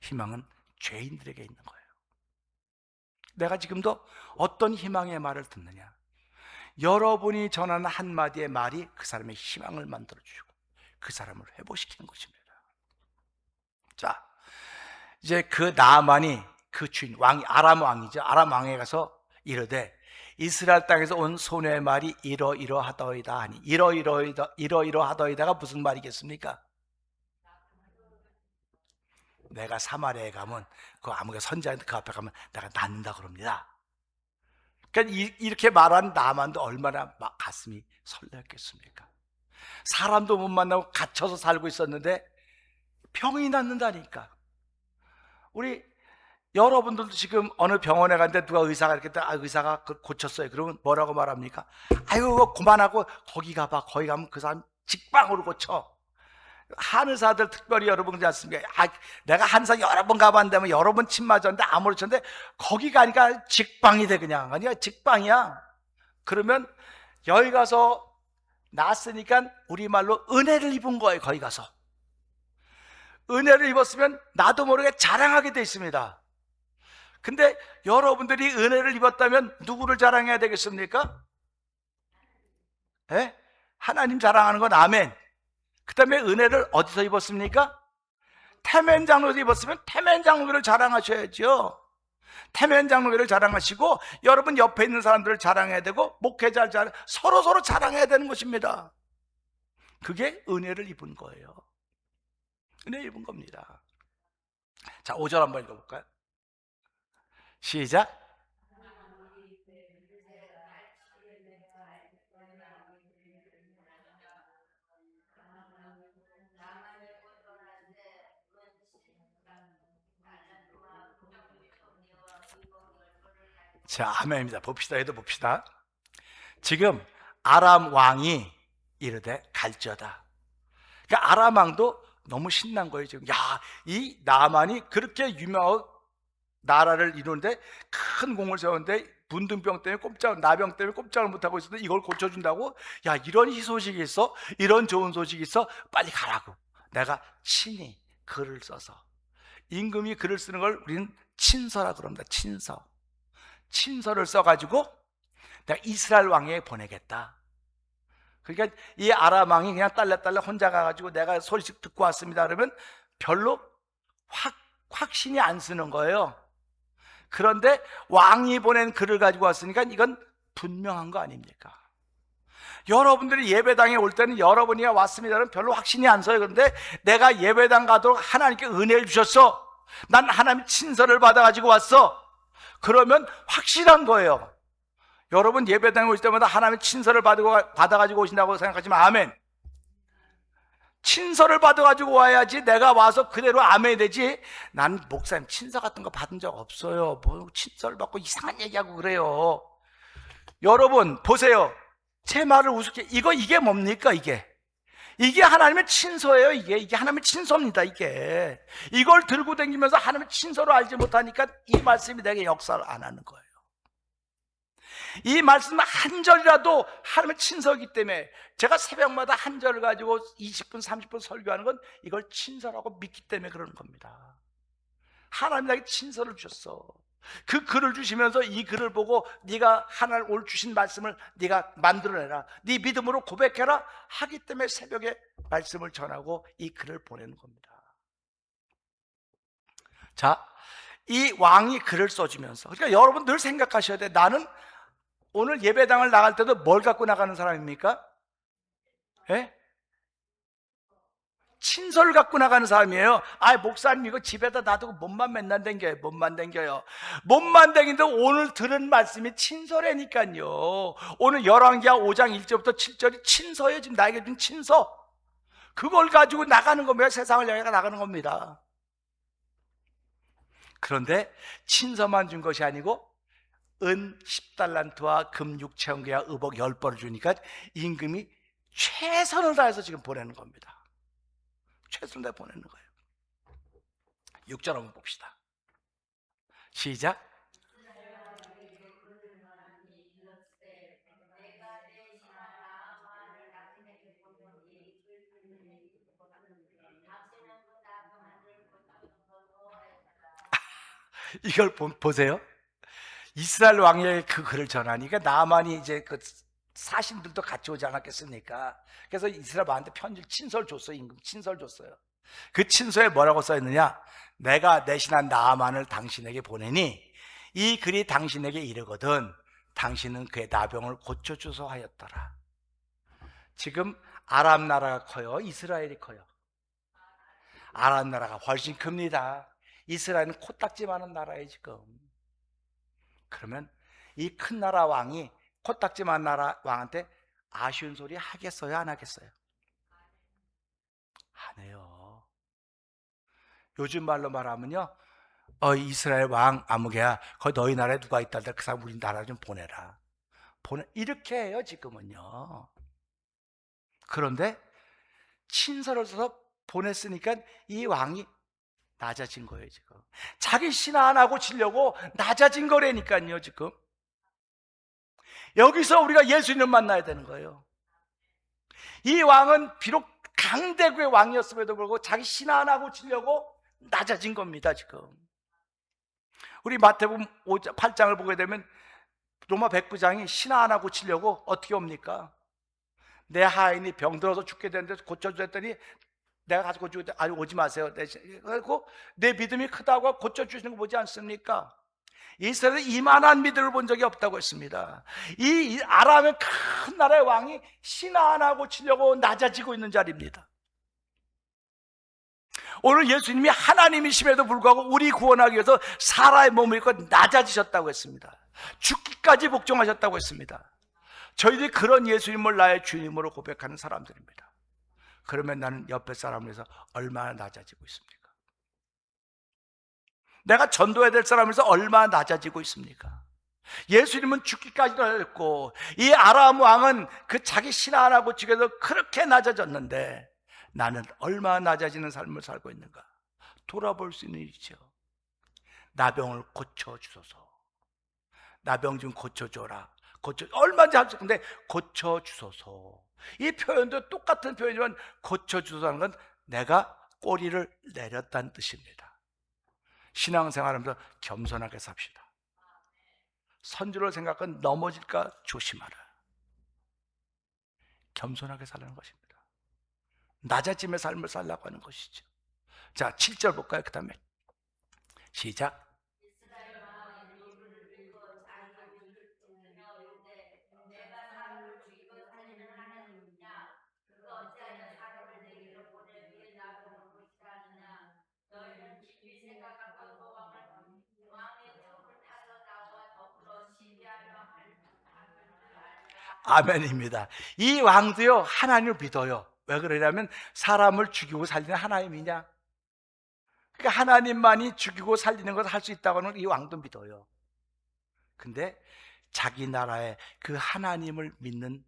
희망은 죄인들에게 있는 거예요. 내가 지금도 어떤 희망의 말을 듣느냐, 여러분이 전하는 한마디의 말이 그 사람의 희망을 만들어주시고 그 사람을 회복시키는 것입니다. 자, 이제 그 나만이 그 주인, 왕이 아람 왕이죠. 아람 왕에 가서 이르되 이스라엘 땅에서 온 소녀의 말이 이러이러하더이다 하니, 이러이러하더이다가 무슨 말이겠습니까? 내가 사마리아에 가면 그 아무개 선지자한테 그 앞에 가면 내가 낫는다 그럽니다. 그러니까 이렇게 말하는 나만도 얼마나 가슴이 설레었겠습니까? 사람도 못 만나고 갇혀서 살고 있었는데 병이 낫는다니까. 우리 여러분들도 지금 어느 병원에 갔는데 누가 의사가 이렇게 의사가 고쳤어요. 그러면 뭐라고 말합니까? 아유 그만하고 거기 가봐. 거기 가면 그 사람 직방으로 고쳐. 한의사들 특별히 여러분 그러지 않습니까? 내가 한의사 여러 번 가봤는데 여러 번 침 맞았는데 아무렇지 않은데 거기 가니까 직방이 돼. 그냥 아니야 직방이야. 그러면 여기 가서 났으니까 우리말로 은혜를 입은 거예요. 거기 가서 은혜를 입었으면 나도 모르게 자랑하게 돼 있습니다. 근데 여러분들이 은혜를 입었다면 누구를 자랑해야 되겠습니까? 예? 하나님 자랑하는 건 아멘. 그 다음에 은혜를 어디서 입었습니까? 태면장로에서 입었으면 태면장로를 자랑하셔야죠. 태면장로를 자랑하시고 여러분 옆에 있는 사람들을 자랑해야 되고 목회자를 서로 자랑해야 되는 것입니다. 그게 은혜를 입은 거예요. 은혜 입은 겁니다. 자, 5절 한번 읽어볼까요? 시작. 자, 아멘입니다. 봅시다. 해도 봅시다. 지금 아람 왕이 이르되 갈지어다. 그러니까 아람 왕도 너무 신난 거예요. 지금 야, 이 나만이 그렇게 유명하고 나라를 이루는데 큰 공을 세웠는데 문둥병 때문에 나병 때문에 꼼짝을 못하고 있었는데 이걸 고쳐준다고? 야, 이런 희소식이 있어? 이런 좋은 소식이 있어? 빨리 가라고. 내가 친히 글을 써서, 임금이 글을 쓰는 걸 우리는 친서라 그럽니다. 친서를 써가지고 내가 이스라엘 왕에게 보내겠다. 그러니까 이 아람 왕이 그냥 딸래딸래 혼자 가가지고 내가 소식 듣고 왔습니다 그러면 별로 확신이 안 쓰는 거예요. 그런데 왕이 보낸 글을 가지고 왔으니까 이건 분명한 거 아닙니까? 여러분들이 예배당에 올 때는 여러분이 왔습니다는 별로 확신이 안 서요. 그런데 내가 예배당 가도록 하나님께 은혜를 주셨어. 난 하나님 친서를 받아가지고 왔어. 그러면 확실한 거예요. 여러분 예배당에 오실 때마다 하나님의 친서를 받아가지고 오신다고 생각하지만 아멘. 친서를 받아가지고 와야지 내가 와서 그대로 아멘 되지. 난 목사님 친서 같은 거 받은 적 없어요. 뭐 친서를 받고 이상한 얘기하고 그래요. 여러분 보세요. 제 말을 우습게 이게 뭡니까 이게 하나님의 친서예요. 이게 하나님의 친서입니다. 이걸 들고 다니면서 하나님의 친서로 알지 못하니까 이 말씀이 내게 역사를 안 하는 거예요. 이 말씀 한 절이라도 하나님의 친서이기 때문에 제가 새벽마다 한 절을 가지고 20분 30분 설교하는 건 이걸 친서라고 믿기 때문에 그러는 겁니다. 하나님 나에게 친서를 주셨어. 그 글을 주시면서 이 글을 보고 네가 하나님 오늘 주신 말씀을 네가 만들어내라, 네 믿음으로 고백해라 하기 때문에 새벽에 말씀을 전하고 이 글을 보내는 겁니다. 자, 이 왕이 글을 써주면서, 그러니까 여러분 늘 생각하셔야 돼. 나는 오늘 예배당을 나갈 때도 뭘 갖고 나가는 사람입니까? 예? 친서를 갖고 나가는 사람이에요. 목사님 이거 집에다 놔두고 몸만 맨날 댕겨요. 몸만 댕기는데 오늘 들은 말씀이 친서라니까요. 오늘 열왕기하 5장 1절부터 7절이 친서예요. 지금 나에게 준 친서. 그걸 가지고 나가는 겁니다. 세상을 향해 나가는 겁니다. 그런데 친서만 준 것이 아니고 은 10달란트와 금 6,000개와 의복 10벌을 주니까 임금이 최선을 다해서 지금 보내는 겁니다. 최선을 다해 보내는 거예요. 6절 한번 봅시다. 시작. 이걸 보세요. 이스라엘 왕에게 그 글을 전하니까 나만이 이제 그 사신들도 같이 오지 않았겠습니까? 그래서 이스라엘 왕한테 편지를 친서를 줬어요. 임금 친서를 줬어요. 그 친서에 뭐라고 써있느냐? 내가 내신한 나만을 당신에게 보내니 이 글이 당신에게 이르거든 당신은 그의 나병을 고쳐주소 하였더라. 지금 아람 나라가 커요? 이스라엘이 커요? 아람 나라가 훨씬 큽니다. 이스라엘은 코딱지만한 나라예요 지금. 그러면 이 큰 나라 왕이 코딱지만 나라 왕한테 아쉬운 소리 하겠어요? 안 하겠어요? 안 해요. 요즘 말로 말하면요, 이스라엘 왕 아무개야, 거기 너희 나라에 누가 있다는데 그 사람 우리 나라 좀 보내라. 이렇게 해요 지금은요. 그런데 친서를 써서 보냈으니까 이 왕이 낮아진 거예요 지금. 자기 신하 하나 고치려고 낮아진 거라니까요 지금. 여기서 우리가 예수님을 만나야 되는 거예요. 이 왕은 비록 강대국의 왕이었음에도 불구하고 자기 신하 하나 고치려고 낮아진 겁니다 지금. 우리 마태복음 8장을 보게 되면 로마 백부장이 신하 하나 고치려고 어떻게 옵니까? 내 하인이 병들어서 죽게 되는데 고쳐주랬더니 내가 가서 고쳐주고 아니 오지 마세요. 그리고 내 믿음이 크다고 고쳐주시는 거 보지 않습니까? 이스라엘은 이만한 믿음을 본 적이 없다고 했습니다. 이 아람의 큰 나라의 왕이 신하 하나 고치려고 낮아지고 있는 자리입니다. 오늘 예수님이 하나님이심에도 불구하고 우리 구원하기 위해서 사람의 몸을 입고 낮아지셨다고 했습니다. 죽기까지 복종하셨다고 했습니다. 저희들이 그런 예수님을 나의 주님으로 고백하는 사람들입니다. 그러면 나는 옆에 사람을 위해서 얼마나 낮아지고 있습니까? 내가 전도해야 될 사람에서 얼마나 낮아지고 있습니까? 예수님은 죽기까지 낮았고 이 아람 왕은 그 자기 신하 하나 고치기 위해서 그렇게 낮아졌는데 나는 얼마나 낮아지는 삶을 살고 있는가 돌아볼 수 있는 일이죠. 나병을 고쳐주소서. 나병 좀 고쳐줘라. 얼마든지 할 수 있는데 고쳐주소서. 이 표현도 똑같은 표현이지만 고쳐주소서는 건 내가 꼬리를 내렸다는 뜻입니다. 신앙생활하면서 겸손하게 삽시다. 선주를 생각하면 넘어질까 조심하라. 겸손하게 살라는 것입니다. 낮아짐의 삶을 살라고 하는 것이죠. 자, 7절 볼까요? 그 다음에 시작. 아멘입니다. 이 왕도요 하나님을 믿어요. 왜 그러냐면 사람을 죽이고 살리는 하나님이냐. 그러니까 하나님만이 죽이고 살리는 것을 할 수 있다고 하는 이 왕도 믿어요. 근데 자기 나라에 그 하나님을 믿는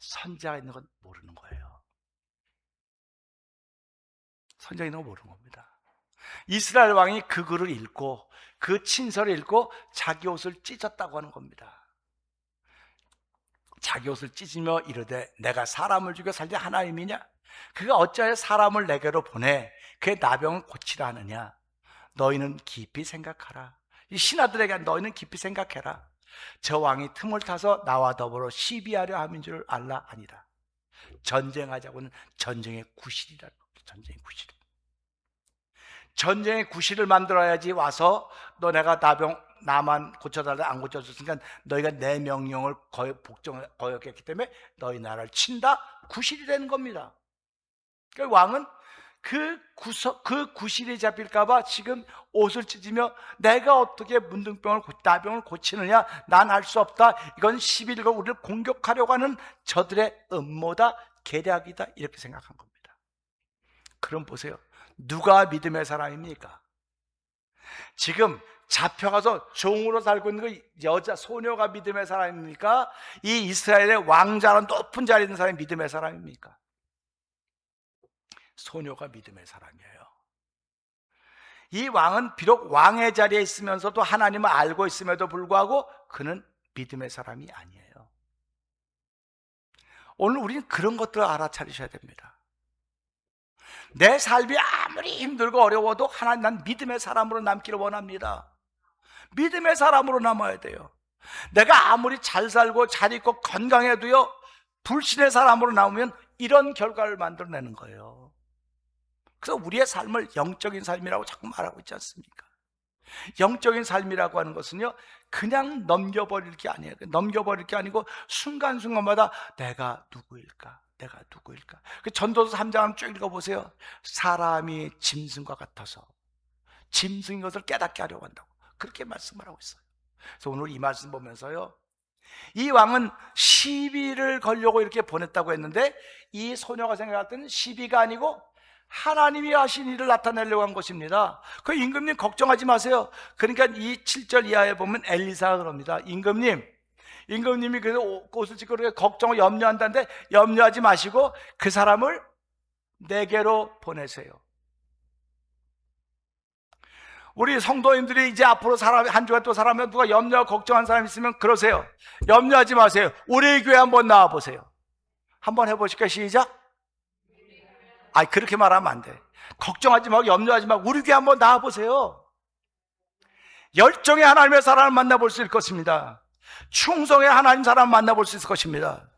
선자가 있는 건 모르는 거예요. 선자가 있는 건 모르는 겁니다. 이스라엘 왕이 그 글을 읽고 그 친서를 읽고 자기 옷을 찢었다고 하는 겁니다. 자기 옷을 찢으며 이르되 내가 사람을 죽여 살린 하나님이냐? 그가 어찌하여 사람을 내게로 보내 그의 나병을 고치라 하느냐? 너희는 깊이 생각하라. 이 신하들에게 너희는 깊이 생각해라. 저 왕이 틈을 타서 나와 더불어 시비하려 함인 줄 알라 아니라. 전쟁하자고는 전쟁의 구실이라는 겁니다. 전쟁의 구실. 전쟁의 구실을 만들어야지 와서 너 내가 나만 고쳐달라 안 고쳐줬으니까 너희가 내 명령을 거역했기 때문에 너희 나라를 친다 구실이 되는 겁니다. 그러니까 왕은 그 구실이 잡힐까봐 지금 옷을 찢으며 내가 어떻게 나병을 고치느냐 난 할 수 없다. 이건 11거 우리를 공격하려고 하는 저들의 음모다 계략이다 이렇게 생각한 겁니다. 그럼 보세요. 누가 믿음의 사람입니까? 지금 잡혀가서 종으로 살고 있는 그 여자 소녀가 믿음의 사람입니까? 이 이스라엘의 왕자는 높은 자리에 있는 사람이 믿음의 사람입니까? 소녀가 믿음의 사람이에요. 이 왕은 비록 왕의 자리에 있으면서도 하나님을 알고 있음에도 불구하고 그는 믿음의 사람이 아니에요. 오늘 우리는 그런 것들을 알아차리셔야 됩니다. 내 삶이 아무리 힘들고 어려워도 하나님 난 믿음의 사람으로 남기를 원합니다. 믿음의 사람으로 남아야 돼요. 내가 아무리 잘 살고 잘 있고 건강해도요 불신의 사람으로 남으면 이런 결과를 만들어내는 거예요. 그래서 우리의 삶을 영적인 삶이라고 자꾸 말하고 있지 않습니까? 영적인 삶이라고 하는 것은요 그냥 넘겨버릴 게 아니에요. 넘겨버릴 게 아니고 순간순간마다 내가 누구일까? 내가 누구일까? 전도서 3장을 쭉 읽어보세요. 사람이 짐승과 같아서 짐승인 것을 깨닫게 하려고 한다고 그렇게 말씀을 하고 있어요. 그래서 오늘 이 말씀 보면서요 이 왕은 시비를 걸려고 이렇게 보냈다고 했는데 이 소녀가 생각할 때는 시비가 아니고 하나님이 하신 일을 나타내려고 한 것입니다. 그 임금님 걱정하지 마세요. 그러니까 이 7절 이하에 보면 엘리사가 그럽니다. 임금님이 그래서 옷을 찢고 그렇게 걱정을 염려한다는데 염려하지 마시고 그 사람을 내게로 보내세요. 우리 성도님들이 이제 앞으로 한 주간 또 살아면 누가 염려하고 걱정한 사람 있으면 그러세요. 염려하지 마세요. 우리 교회 한번 나와보세요. 한번 해보실까요? 시작. 그렇게 말하면 안 돼. 걱정하지 말고 염려하지 말고 우리 교회 한번 나와보세요. 열정의 하나님의 사람을 만나볼 수 있을 것입니다. 충성의 하나님 사람을 만나볼 수 있을 것입니다.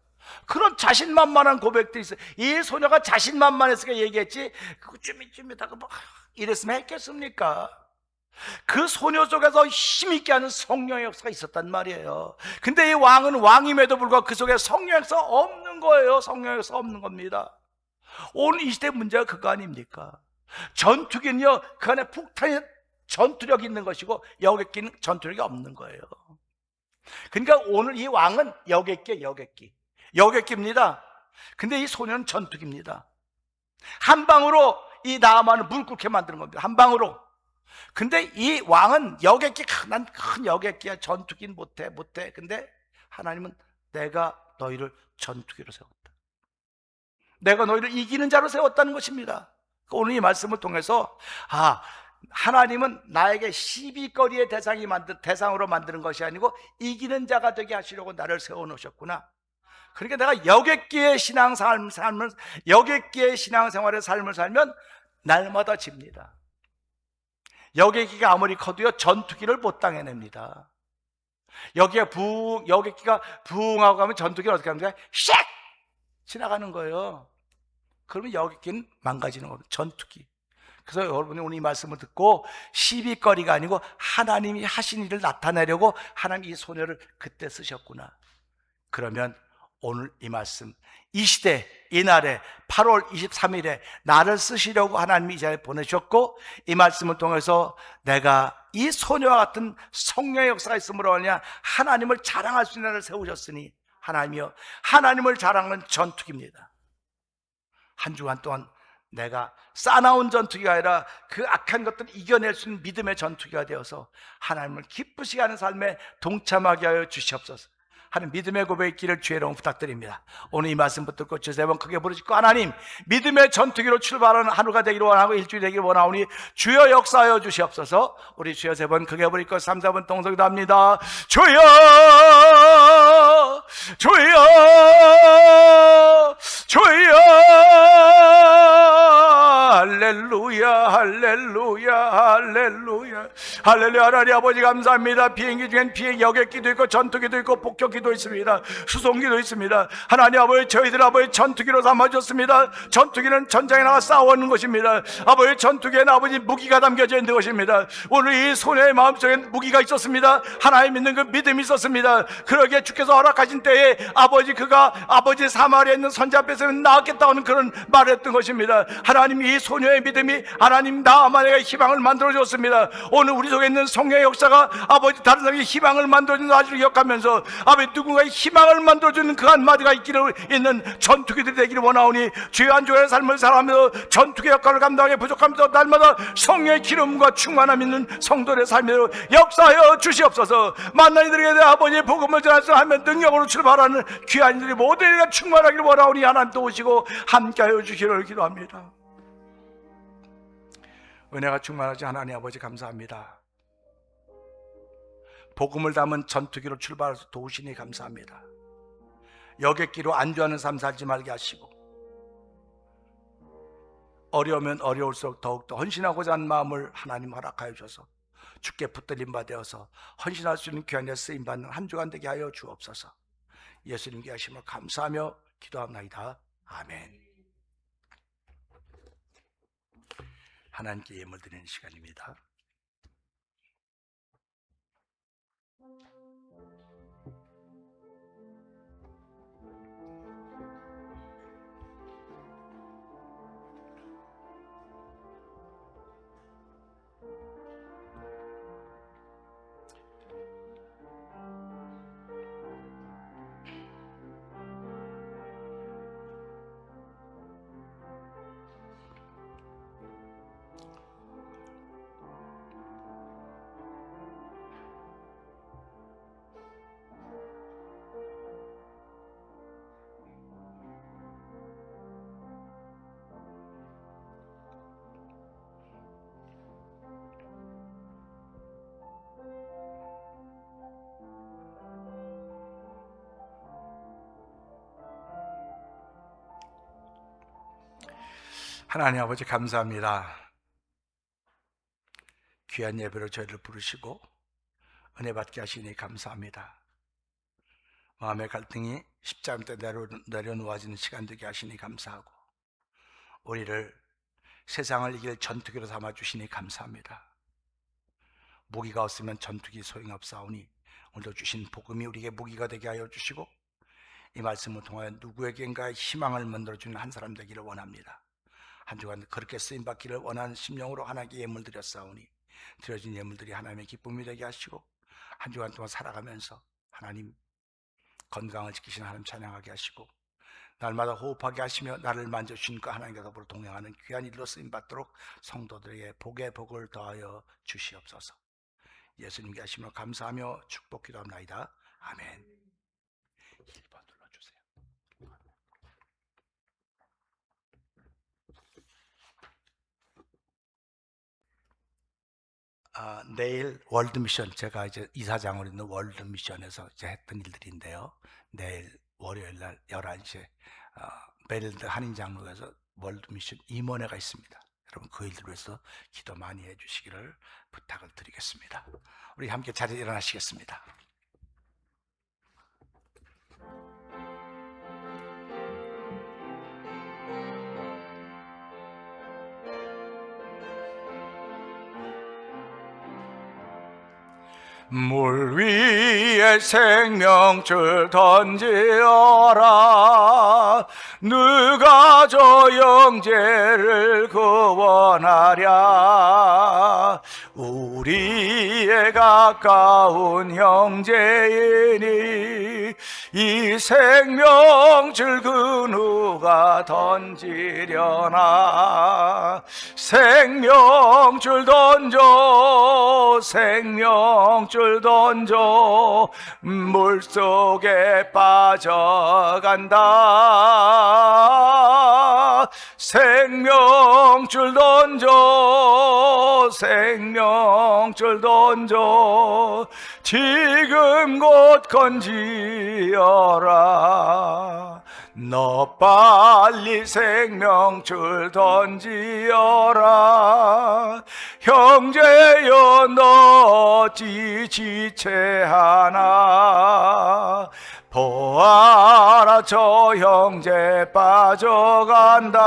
그런 자신만만한 고백들이 있어요. 이 소녀가 자신만만했으니까 얘기했지 쭈밋쭈밋하고 뭐 이랬으면 했겠습니까? 그 소녀 속에서 힘있게 하는 성령의 역사가 있었단 말이에요. 근데 이 왕은 왕임에도 불구하고 그 속에 성령의 역사가 없는 거예요. 성령의 역사가 없는 겁니다. 오늘 이 시대의 문제가 그거 아닙니까? 전투기는요, 그 안에 폭탄이 전투력이 있는 것이고 여객기는 전투력이 없는 거예요. 그러니까 오늘 이 왕은 여객기입니다. 근데 이 소녀는 전투기입니다. 한 방으로 이 나아만을 물 끓게 만드는 겁니다. 한 방으로. 근데 이 왕은 여객기, 난 큰 여객기야. 전투기는 못해. 근데 하나님은 내가 너희를 전투기로 세웠다. 내가 너희를 이기는 자로 세웠다는 것입니다. 오늘 이 말씀을 통해서 하나님은 나에게 시비거리의 대상으로 만드는 것이 아니고 이기는 자가 되게 하시려고 나를 세워놓으셨구나. 그러니까 내가 여객기의 신앙생활의 삶을 살면 날마다 집니다. 여객기가 아무리 커도요, 전투기를 못 당해냅니다. 여객기가 부응하고 가면 전투기는 어떻게 합니까? 샥! 지나가는 거예요. 그러면 여객기는 망가지는 겁니다. 전투기. 그래서 여러분이 오늘 이 말씀을 듣고 시비거리가 아니고 하나님이 하신 일을 나타내려고 하나님이 이 소녀를 그때 쓰셨구나. 그러면 오늘 이 말씀, 이 시대, 이날에 8월 23일에 나를 쓰시려고 하나님이 이 자리에 보내셨고, 이 말씀을 통해서 내가 이 소녀와 같은 성령의 역사가 있음으로 하냐 하나님을 자랑할 수 있는 날을 세우셨으니, 하나님이여, 하나님을 자랑하는 전투기입니다. 한 주간 동안 내가 싸나운 전투기가 아니라 그 악한 것들을 이겨낼 수 있는 믿음의 전투기가 되어서 하나님을 기쁘시게 하는 삶에 동참하게 하여 주시옵소서 하는 믿음의 고백이 있기를 주의 이름으로 부탁드립니다. 오늘 이 말씀 붙들고 주 세 번 크게 부르짖고, 하나님, 믿음의 전투기로 출발하는 하루가 되기를 원하고 일주일이 되기를 원하오니 주여 역사하여 주시옵소서. 우리 주여 세 번 크게 부르짖고 3, 4번 동성기도 합니다. 주여, 주여, 주여, 할렐루야, 할렐루야, 할렐루야, 할렐루야. 하나님 아버지 감사합니다. 비행기 중엔 여객기도 있고 전투기도 있고 폭격기도 있습니다. 수송기도 있습니다. 하나님 아버지, 저희들 아버지 전투기로 삼아주셨습니다. 전투기는 전장에 나가 싸우는 것입니다. 아버지, 전투기에는 아버지 무기가 담겨져 있는 것입니다. 오늘 이 소녀의 마음속에 무기가 있었습니다. 하나님 믿는 그 믿음이 있었습니다. 그러기에 주께서 허락하신 때에 그가 아버지 사마리아에 있는 선자 앞에서 나았겠다고 하는 그런 말을 했던 것입니다. 하나님, 이 소녀의 믿음이 하나님 나만에게 희망을 만들어 줬습니다. 오늘 우리 속에 있는 성령의 역사가 아버지 다른 사람에게 희망을 만들어주는 사실을 기억하면서 아버지 누군가의 희망을 만들어주는 그 한마디가 있는 전투기들이 되기를 원하오니, 주의 한 주간의 삶을 살아가면서 전투기 역할을 감당하기 부족하면서 날마다 성령의 기름과 충만함 있는 성도의 삶으로 역사하여 주시옵소서. 만난 이들에게 대해 아버지의 복음을 전하서 하면 능력으로 출발하는 귀한 이들이 모두가 충만하기를 원하오니 하나님 도우시고 함께하여 주시기를 기도합니다. 은혜가 충만하지 하나님 아버지 감사합니다. 복음을 담은 전투기로 출발해서 도우시니 감사합니다. 여객기로 안주하는 삶 살지 말게 하시고, 어려우면 어려울수록 더욱더 헌신하고자 하는 마음을 하나님 허락하여 주셔서 주께 붙들림 받아서 헌신할 수 있는 귀한 일 쓰임받는 한 주간 되게 하여 주옵소서. 예수님께 하심을 감사하며 기도합나이다. 아멘. 하나님께 예물 드리는 시간입니다. 하나님 아버지 감사합니다. 귀한 예배로 저희를 부르시고 은혜 받게 하시니 감사합니다. 마음의 갈등이 십자가 밑에 내려놓아지는 시간 되게 하시니 감사하고, 우리를 세상을 이길 전투기로 삼아주시니 감사합니다. 무기가 없으면 전투기 소용없사오니 오늘도 주신 복음이 우리에게 무기가 되게 하여 주시고, 이 말씀을 통하여 누구에겐가 희망을 만들어주는 한 사람 되기를 원합니다. 한 주간 그렇게 쓰임받기를 원하는 심령으로 하나님께 예물 드렸사오니 드려진 예물들이 하나님의 기쁨이 되게 하시고 한 주간 동안 살아가면서 하나님 건강을 지키시는 하나님 찬양하게 하시고 날마다 호흡하게 하시며 나를 만져주신 그 하나님과 더불어 동행하는 귀한 일로 쓰임받도록 성도들에게 복의 복을 더하여 주시옵소서. 예수님께 하시며 감사하며 축복 기도합나이다. 아멘. 1번 눌러주세요. 내일 월드미션, 제가 이제 이사장으로 있는 월드미션에서 이제 했던 일들인데요. 내일 월요일 날 11시에 메릴랜드 한인장로에서 월드미션 임원회가 있습니다. 여러분 그 일들을 위해서 기도 많이 해주시기를 부탁을 드리겠습니다. 우리 함께 자리에 일어나시겠습니다. 물 위에 생명줄 던지어라. 누가 저 영재를 구원하랴. 우리의 가까운 형제이니 이 생명줄 그 누가 던지려나. 생명줄 던져, 생명줄 던져, 물속에 빠져간다. 생명줄 던져, 생명줄 던져, 지금 곧 건지어라. 너 빨리 생명줄 던지어라. 형제여 너 지체하나. 보아라 저 형제 빠져간다.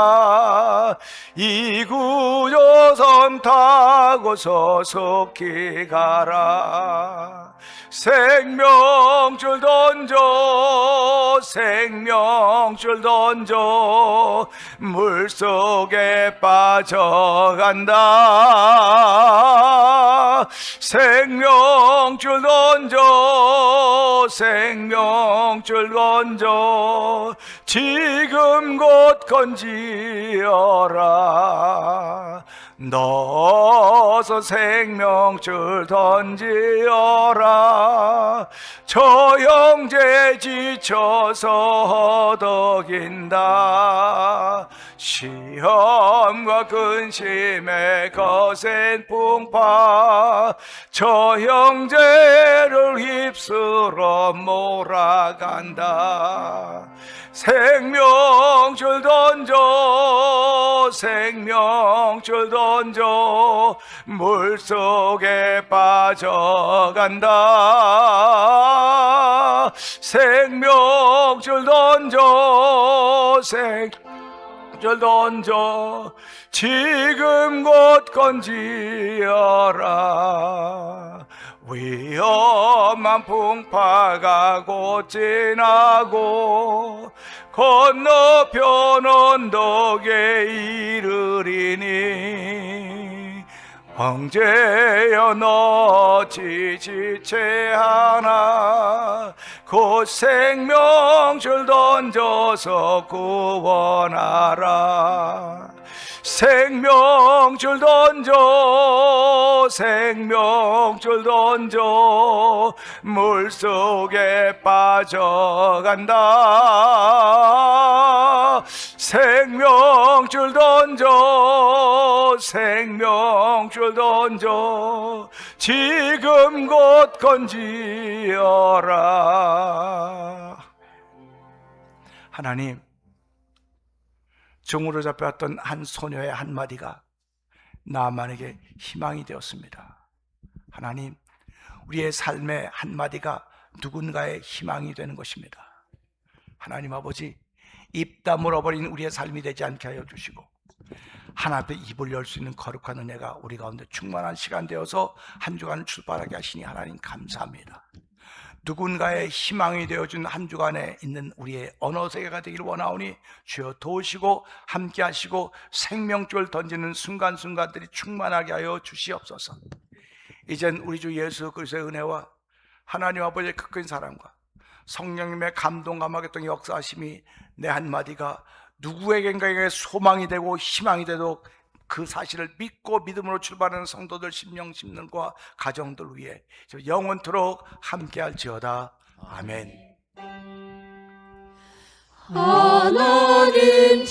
이 구조선 타고서 속히 가라. 생명줄 던져, 생명줄 던져, 물속에 빠져간다. 생명줄 던져, 생명줄 던져, 지금 곧 건지어라. 넣어서 생명줄 던지어라. 저 형제 지쳐서 허덕인다. 시험과 근심의 거센 풍파, 저 형제를 휩쓸어 몰아간다. 생명줄 던져, 생명줄 던져, 물속에 빠져간다. 생명줄 던져, 생명줄 던져, 지금 곧 건지어라. 위험한 풍파가 곧 지나고 건너편 언덕에 이르리니 형제여 너 지체하나. 곧 생명줄 던져서 구원하라. 생명줄 던져, 생명줄 던져, 물속에 빠져간다. 생명줄 던져, 생명줄 던져, 지금 곧 건지어라. 하나님, 종으로 잡혀왔던 한 소녀의 한마디가 나만에게 희망이 되었습니다. 하나님, 우리의 삶의 한마디가 누군가의 희망이 되는 것입니다. 하나님 아버지, 입 다물어버린 우리의 삶이 되지 않게 하여 주시고 하나님 앞에 입을 열 수 있는 거룩한 은혜가 우리 가운데 충만한 시간 되어서 한 주간을 출발하게 하시니 하나님 감사합니다. 누군가의 희망이 되어준 한 주간에 있는 우리의 언어 세계가 되기를 원하오니 주여 도우시고 함께 하시고 생명줄을 던지는 순간순간들이 충만하게 하여 주시옵소서. 이젠 우리 주 예수 그리스도의 은혜와 하나님 아버지의 크큰 사랑과 성령님의 감동 감화했던 역사하심이 내 한마디가 누구에겐가에게 소망이 되고 희망이 되도록 그 사실을 믿고 믿음으로 출발하는 성도들 심령심들과 가정들 위해 영원토록 함께할지어다. 아멘. 하나님